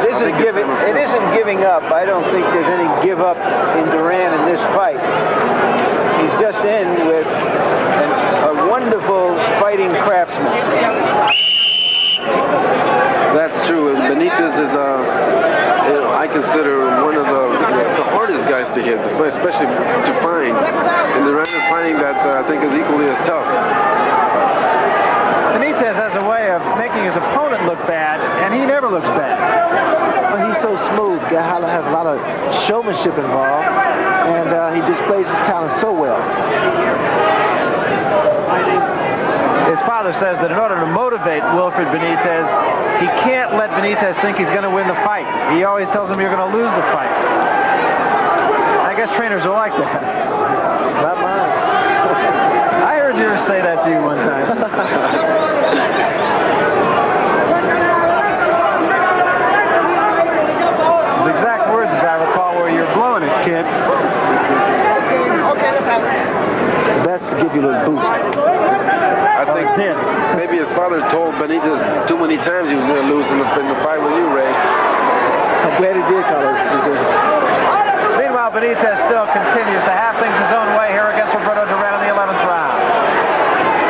S4: It isn't giving up. I don't think there's any give up in Duran in this fight. He's just in with a wonderful fighting craftsman.
S6: That's true. Benitez is, I consider one of the hardest guys to hit, especially to find. And Duran is finding that I think is equally as tough.
S2: Benitez has a way of making his opponent look bad, and he never looks bad.
S3: Well, he's so smooth. Gahala has a lot of showmanship involved, and he displays his talent so well.
S2: His father says that in order to motivate Wilfred Benitez, he can't let Benitez think he's going to win the fight. He always tells him you're going to lose the fight. I guess trainers are like that.
S3: Not mine.
S2: I heard yours say that to you one time. His exact words, as I recall, were, "You're blowing it, kid."
S5: Okay, let's have it.
S3: That's to give you a little boost.
S6: I think maybe his father told Benitez too many times he was going to lose in the fight with you, Ray.
S3: I'm glad he did, Carlos.
S2: Meanwhile, Benitez still continues to have things his own way here against Roberto Duran in the 11th round.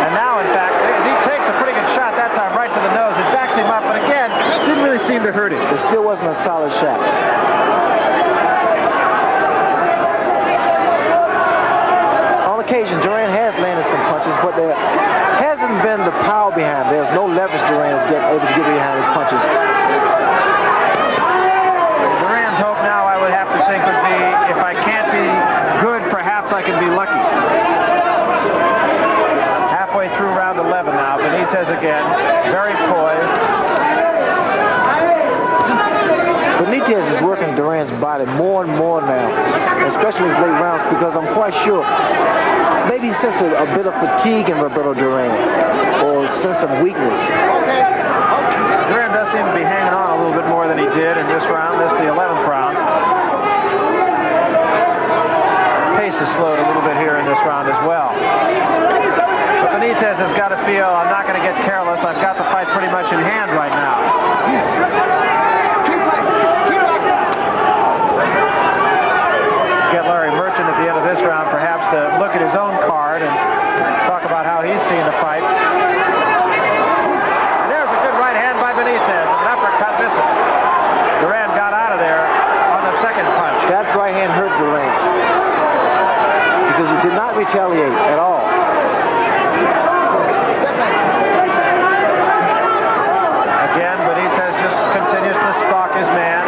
S2: And now, in fact, as he takes a pretty good shot that time right to the nose, it backs him up, but again, didn't really seem to hurt him.
S3: It still wasn't a solid shot. On occasion, Duran has landed some punches, but there hasn't been the power behind. There's no leverage Duran is able to get behind his punches.
S2: Duran's hope now, I would have to think, would be, if I can't be good, perhaps I can be lucky. Halfway through round 11 now. Benitez again, very poised.
S3: Benitez is working Duran's body more and more now, especially in his late rounds, because I'm quite sure maybe he senses a bit of fatigue in Roberto Duran, or sense of weakness.
S2: Duran does seem to be hanging on a little bit more than he did in this round. This is the 11th round. Pace has slowed a little bit here in this round as well. But Benitez has got to feel, I'm not going to get careless. I've got the fight pretty much in hand right now. Get Larry Merchant at the end of this round perhaps to look at his own card and talk about how he's seeing the fight. And there's a good right hand by Benitez. An uppercut misses. Duran got out of there on the second punch.
S3: That right hand hurt Duran because he did not retaliate at all.
S2: Again, Benitez just continues to stalk his man.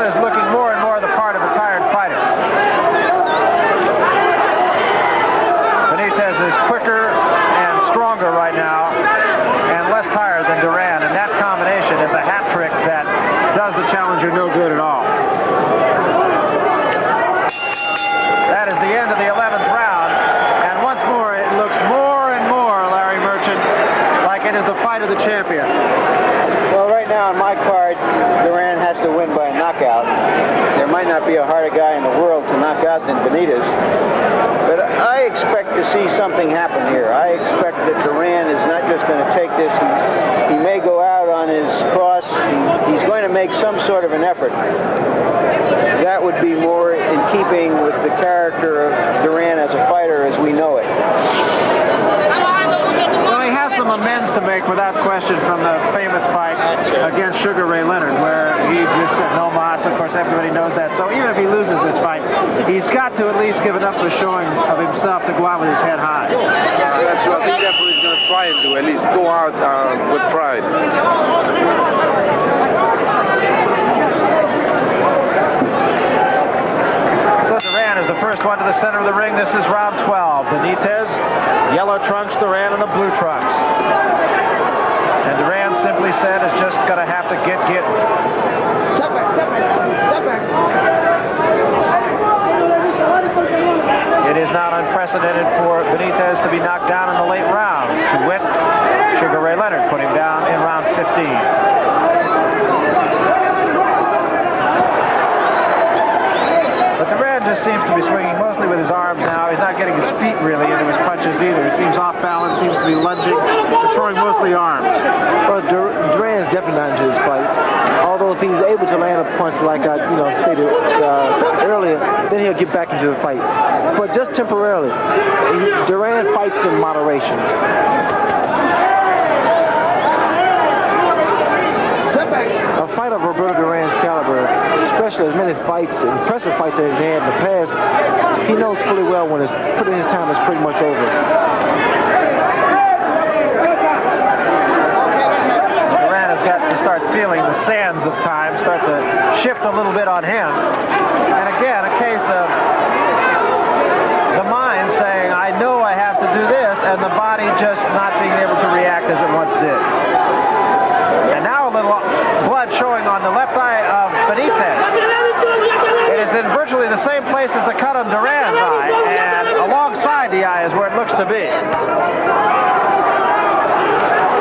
S2: Is looking more and more the part of a tired fighter. Benitez is quicker and stronger right now and less tired than Duran, and that combination is a hat trick that does the challenger no good at all. That is the end of the 11th round, and once more it looks more and more, Larry Merchant, like it is the fight of the champion.
S4: Well, right now on my card, Duran has to win by a knockout. There might not be a harder guy in the world to knock out than Benitez, but I expect to see something happen here. I expect that Duran is not just going to take this. He may go out on his cross. He's going to make some sort of an effort. That would be more in keeping with the character of Duran as a fighter as we know it.
S2: Well, he has some amends to make without question from the famous fight against Sugar Ray Leonard, where he just said no mas. Of course, everybody knows that. So even if he loses this fight, he's got to at least give enough of a showing of himself to go out with his head high.
S6: That's what I think that's what he's going to try and do, at least go out with pride.
S2: So Duran is the first one to the center of the ring. This is round 12. Benitez, yellow trunks, Duran in the blue trunks. And Duran simply said is just going to have to get.
S5: Step back, step back, step back.
S2: It is not unprecedented for Benitez to be knocked down in the late rounds. To wit, Sugar Ray Leonard put him down in round 15. But Duran just seems to be swinging mostly with his arms now. He's not getting his feet really into his punches either. He seems off balance, seems to be lunging, but throwing mostly arms.
S3: Well, Duran's definitely not into his fight. Although if he's able to land a punch like I stated earlier, then he'll get back into the fight. But just temporarily. Duran fights in moderation. A fight of Roberto Duran's caliber, especially as many fights, impressive fights that he's had in the past, he knows fully well when his time is pretty much over.
S2: Duran has got to start feeling the sands of time, start to shift a little bit on him. And again, a case of the mind saying, I know I have to do this, and the body just not being able to react as it once did. And now a little blood showing on the left eye of Benitez. It is in virtually the same place as the cut on Duran's eye, and alongside the eye is where it looks to be.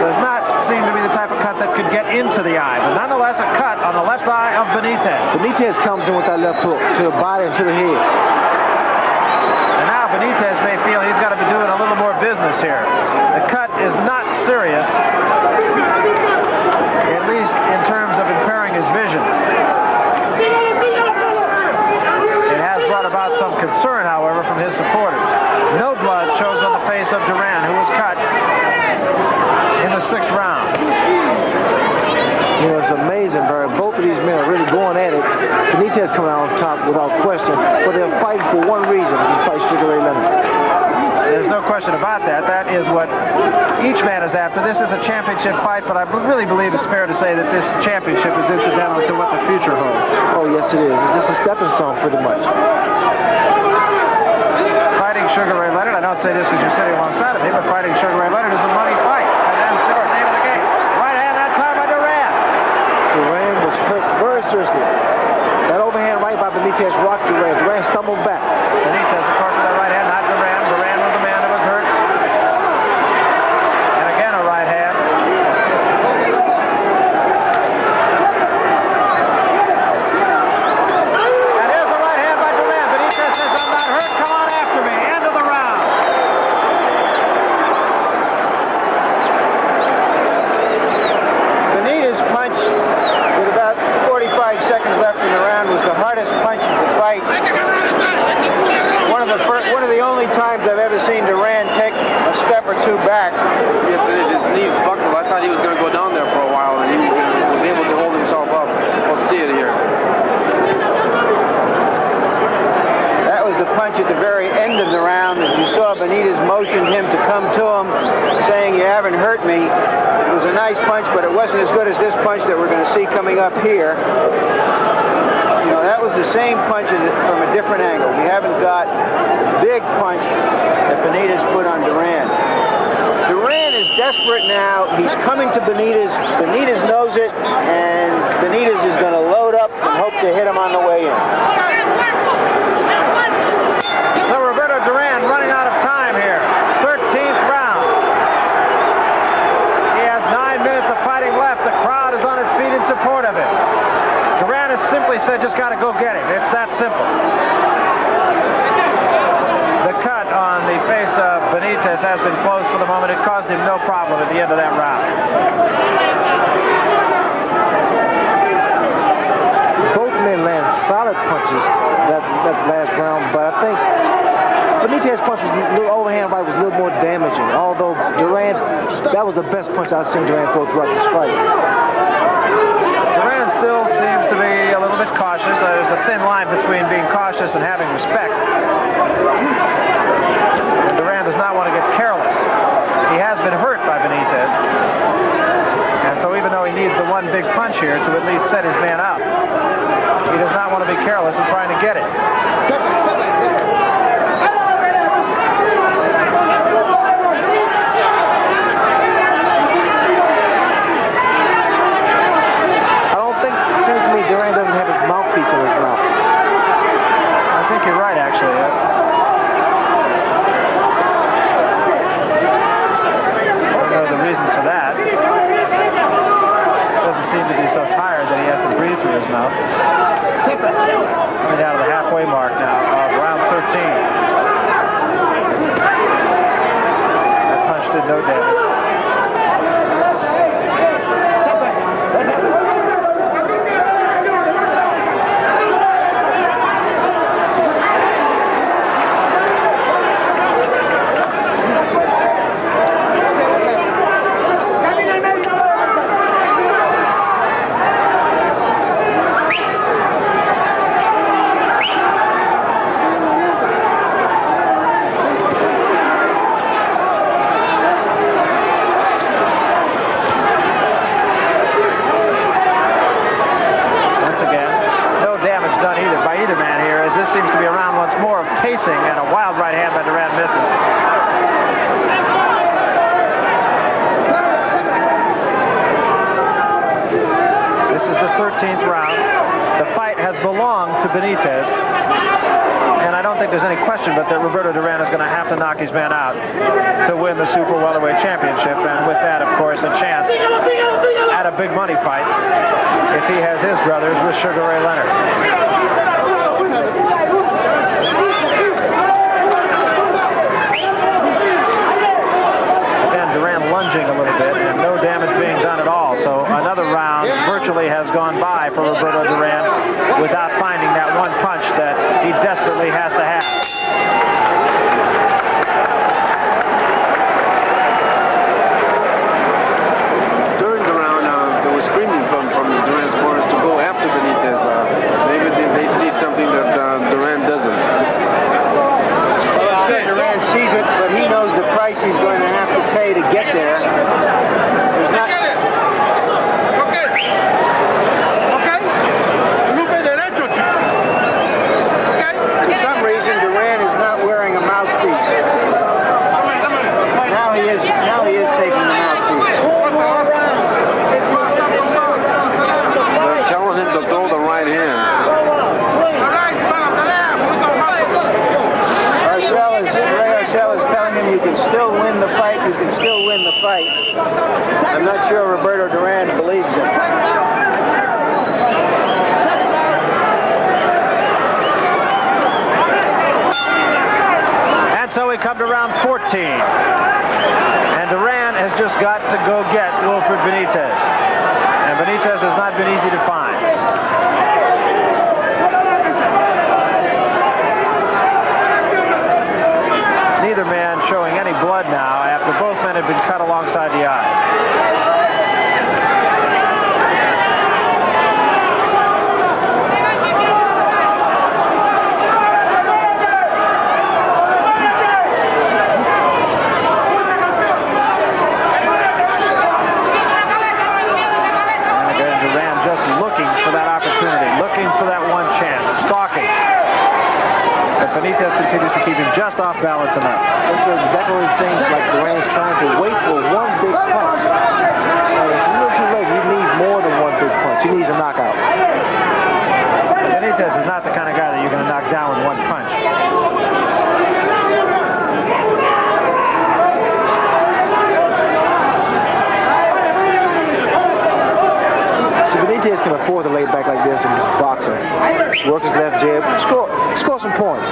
S2: Does not seem to be the type of cut that could get into the eye, but nonetheless a cut on the left eye of Benitez.
S3: Benitez comes in with that left hook to the body and to the head.
S2: And now Benitez may feel he's got to be doing a little more business here. The cut is not serious, at least in terms of impairing his vision. It has brought about some concern, however, from his supporters. No blood shows on the face of Duran, who was cut in the 6th round.
S3: You know, it's amazing, Barry. Both of these men are really going at it. Benitez coming out on top without question, but they're fighting for one reason, to fight Sugar Ray Leonard.
S2: There's no question about that. That is what each man is after. This is a championship fight, but I really believe it's fair to say that this championship is incidental to what the future holds.
S3: Oh, yes, it is. It's just a stepping stone, pretty much.
S2: Fighting Sugar Ray Leonard, I don't say this because you're sitting alongside of me, but fighting Sugar Ray Leonard is a money fight. And that's the name of the game. Right hand that time by Duran.
S3: Duran was hurt very seriously. That overhand right by Benitez rocked Duran. Duran stumbled back.
S2: Benitez, of course, with that right hand, not Duran. Duran was the man that was hurt. And again, a right hand. And here's a right hand by Duran. Benitez says, I'm not hurt. Come on after me. End of the round.
S4: Benitez punch with about 45 seconds left in the round was the hardest punch of the fight. One of the only times I've ever seen Duran take a step or two back.
S6: Yes, it is. His knees buckled. I thought he was going to go down there for a while, and he was able to hold himself up. We'll see it here.
S4: That was the punch at the very end of the round. As you saw, Benitez motioned him to come to him, saying, you haven't hurt me. It was a nice punch, but it wasn't as good as this punch that we're going to see coming up here. You know, that was the same punch from a different angle. We haven't got the big punch that Benitez put on Duran. Duran is desperate now. He's coming to Benitez. Benitez knows it, and Benitez is going to load up and hope to hit him on the way in.
S2: So Roberto Duran running out of time here. 13th round. He has 9 minutes of fighting left. The crowd is on its feet in support of him. Duran has simply said, just got to go get him. It's that simple. The cut on the face of Benitez has been closed for the moment. It caused him no problem at the end of that round.
S3: Both men land solid punches that last round, but I think Benitez's punch was a little overhand right, was a little more damaging. Although Duran, that was the best punch I've seen Duran throw throughout this fight.
S2: Duran still seems to be a little bit cautious. There's a thin line between being cautious and having respect. And Duran does not want to get careless. He has been hurt by Benitez. And so even though he needs the one big punch here to at least set his man up, he does not want to be careless in trying to get it.
S3: Duran doesn't have his mouthpiece in his mouth.
S2: I think you're right, actually. his mouth. Coming down to the halfway mark now of round 13. That punch did no damage. Seems to be a round once more of pacing, and a wild right hand by Duran misses. This is the 13th round. The fight has belonged to Benitez, and I don't think there's any question but that Roberto Duran is going to have to knock his man out to win the super welterweight championship, and with that, of course, a chance at a big money fight if he has his brothers with Sugar Ray Leonard. Duran lunging a little bit and no damage being done at all. So another round virtually has gone by for Roberto Duran without finding that one punch that he desperately has to have.
S6: During the round, there was screaming from Duran's corner to go after Benitez. Maybe they see something that Duran doesn't.
S4: Duran sees it, but he knows the price he's going to have to pay to get there. There's not... For some reason, Duran is not wearing a mouthpiece. Now he is taking the mouthpiece.
S6: They're telling him to throw the right hand.
S4: Is telling him you can still win the fight, you can still win the fight. I'm not sure Roberto Duran believes it.
S2: And so we come to round 14. And Duran has just got to go get Wilfred Benitez. And Benitez has not been easy to find. Neither man showing any blood now after both men have been cut alongside the eye. And again, Duran just looking for that opportunity, looking for that one chance, stalking. But Benitez continues to keep him just off balance enough.
S3: That's exactly what it seems like. Duran's trying to wait for one big punch. And it's a little too late. He needs more than one big punch. He needs a knockout.
S2: Benitez is not the kind of guy that you're going to knock down with one punch.
S3: So Benitez can afford to lay back like this and just box him. Work his left jab, score some points.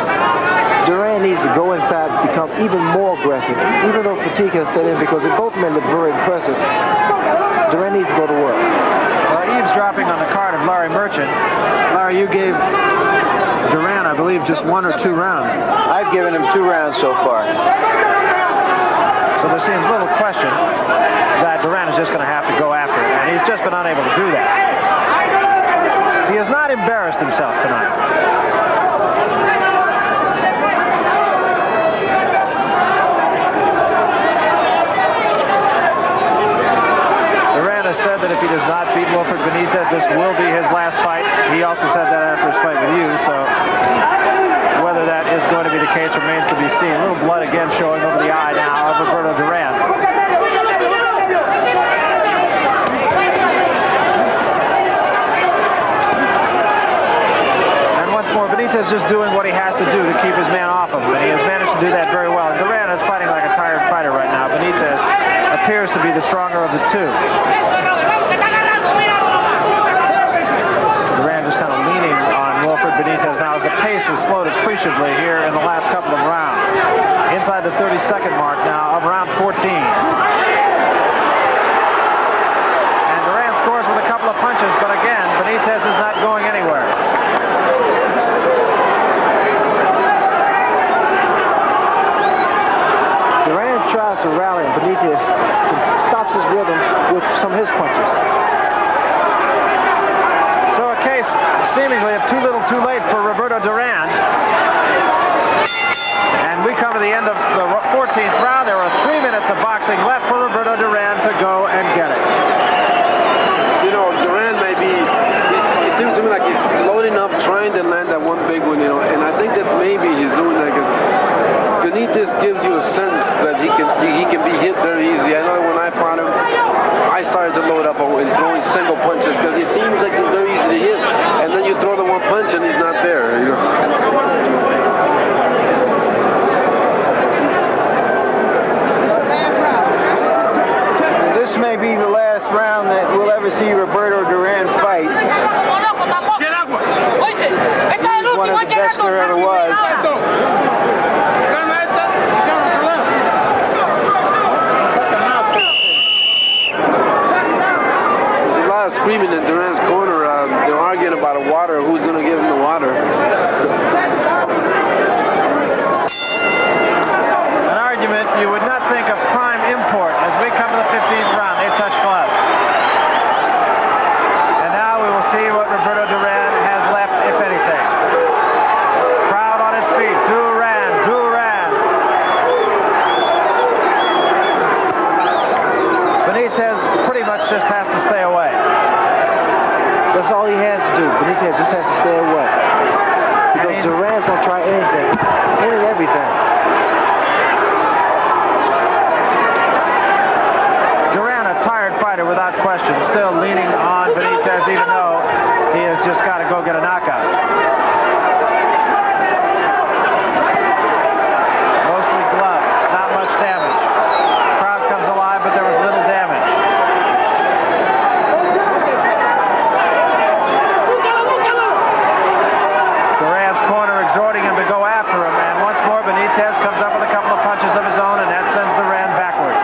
S3: Duran needs to go inside and become even more aggressive, even though fatigue has set in because they both men look very impressive. Duran needs to go to work.
S2: Well, eavesdropping on the card of Larry Merchant. Larry, you gave Duran, I believe, just 1 or 2 rounds.
S4: I've given him 2 rounds so far.
S2: So there seems little question that Duran is just going to have to go after it, and he's just been unable to do that. He has not embarrassed himself tonight. Duran has said that if he does not beat Wilfred Benitez, this will be his last fight. He also said that after his fight with you, so whether that is going to be the case remains to be seen. A little blood again showing over the eye now of Roberto Duran. And once more, Benitez just doing what he has to do to keep his man off of him, and he has managed to do that very well. And Duran is fighting like a tired fighter right now. Benitez appears to be the stronger of the two. Duran pace has slowed appreciably here in the last couple of rounds. Inside the 30-second mark now of round 14. And Duran scores with a couple of punches, but again, Benitez is not going anywhere.
S3: Duran tries to rally, and Benitez stops his rhythm with some of his punches.
S2: So a case seemingly of too little too late for Roberto Duran. And we come to the end of the 14th round. There are 3 minutes of boxing left for Roberto Duran to go and get it.
S6: You know, Duran it seems to me like he's loading up, trying to land that one big one, and I think that maybe he's doing that because Benitez gives you a sense that he can be hit very easy. I know when I fought him, I started to load up and throwing single punches because he seems like he's very easy to hit, and then you throw the one punch and he's not there,
S4: This may be the last round that we'll ever see Roberto Duran fight. He's one of the best there ever was.
S6: There's a lot of screaming in Duran's corner. They're arguing about a water. Who's going to give him the water?
S2: An argument you would not think of prime import as we come to the 15th round. They touch gloves. And now we will see what Roberto Duran has left, if anything. Crowd on its feet. Duran. Benitez pretty much just has to stay away.
S3: That's all he has to do. Benitez just has to stay away. Because Duran's going to try anything. And everything.
S2: Duran, a tired fighter without question, still leaning on Benitez even though he has just got to go get a knockout. Mostly gloves, not much damage. Crowd comes alive, but there was little damage. Duran's corner exhorting him to go after him, and once more Benitez comes up with a couple of punches of his own, and that sends Duran backward.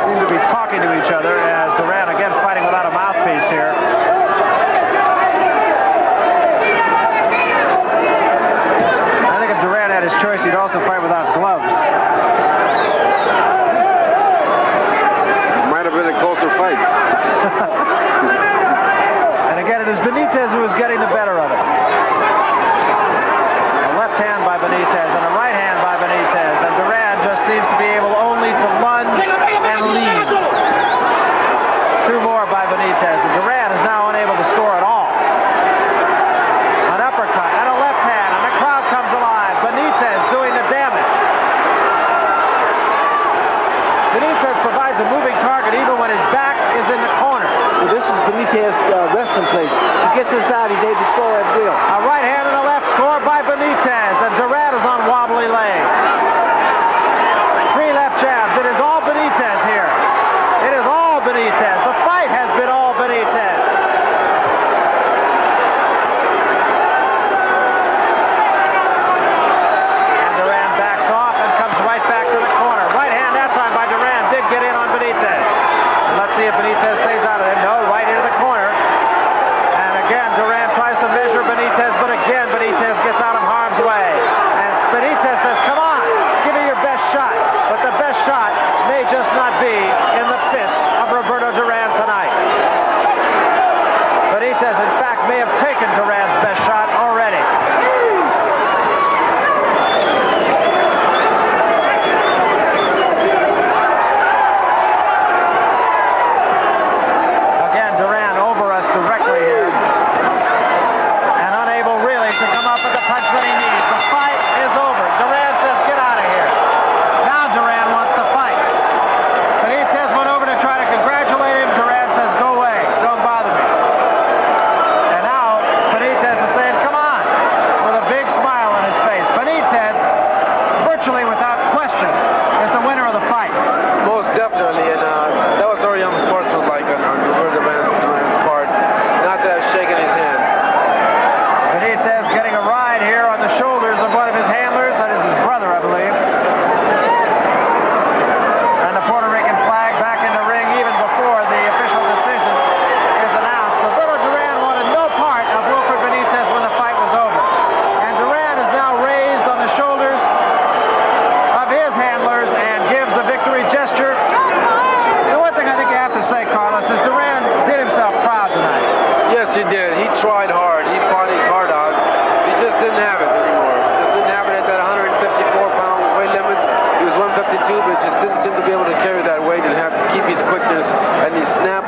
S2: Seem to be talking to each other as Duran again fighting without a mouthpiece here. I think if Duran had his choice, he'd also fight without gloves.
S6: Might have been a closer fight.
S2: And again, it is Benitez who is getting the better of it. A left hand by Benitez and a right hand by Benitez, and Duran just seems to be able only to lunge and lead. Two more by Benitez, and Duran is now unable to score at all. An uppercut and a left hand, and the crowd comes alive. Benitez doing the damage. Benitez provides a moving target even when his back is in the corner.
S3: Well, this is Benitez's resting place. He gets inside, he's able to score at will.
S2: A right hand and a left score by Benitez, and Duran is on wobbly legs. Three left jabs. It is all Benitez here. It is all Benitez. The fight has been all Benitez. And Duran backs off and comes right back to the corner. Right hand that time by Duran did get in on Benitez. Let's see if Benitez stays out of it. No, right into the corner. And again, Duran tries to measure Benitez, but again,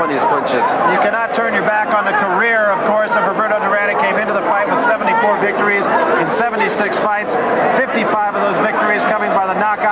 S6: on his punches.
S2: You cannot turn your back on the career, of course, of Roberto Duran. He came into the fight with 74 victories in 76 fights, 55 of those victories coming by the knockout.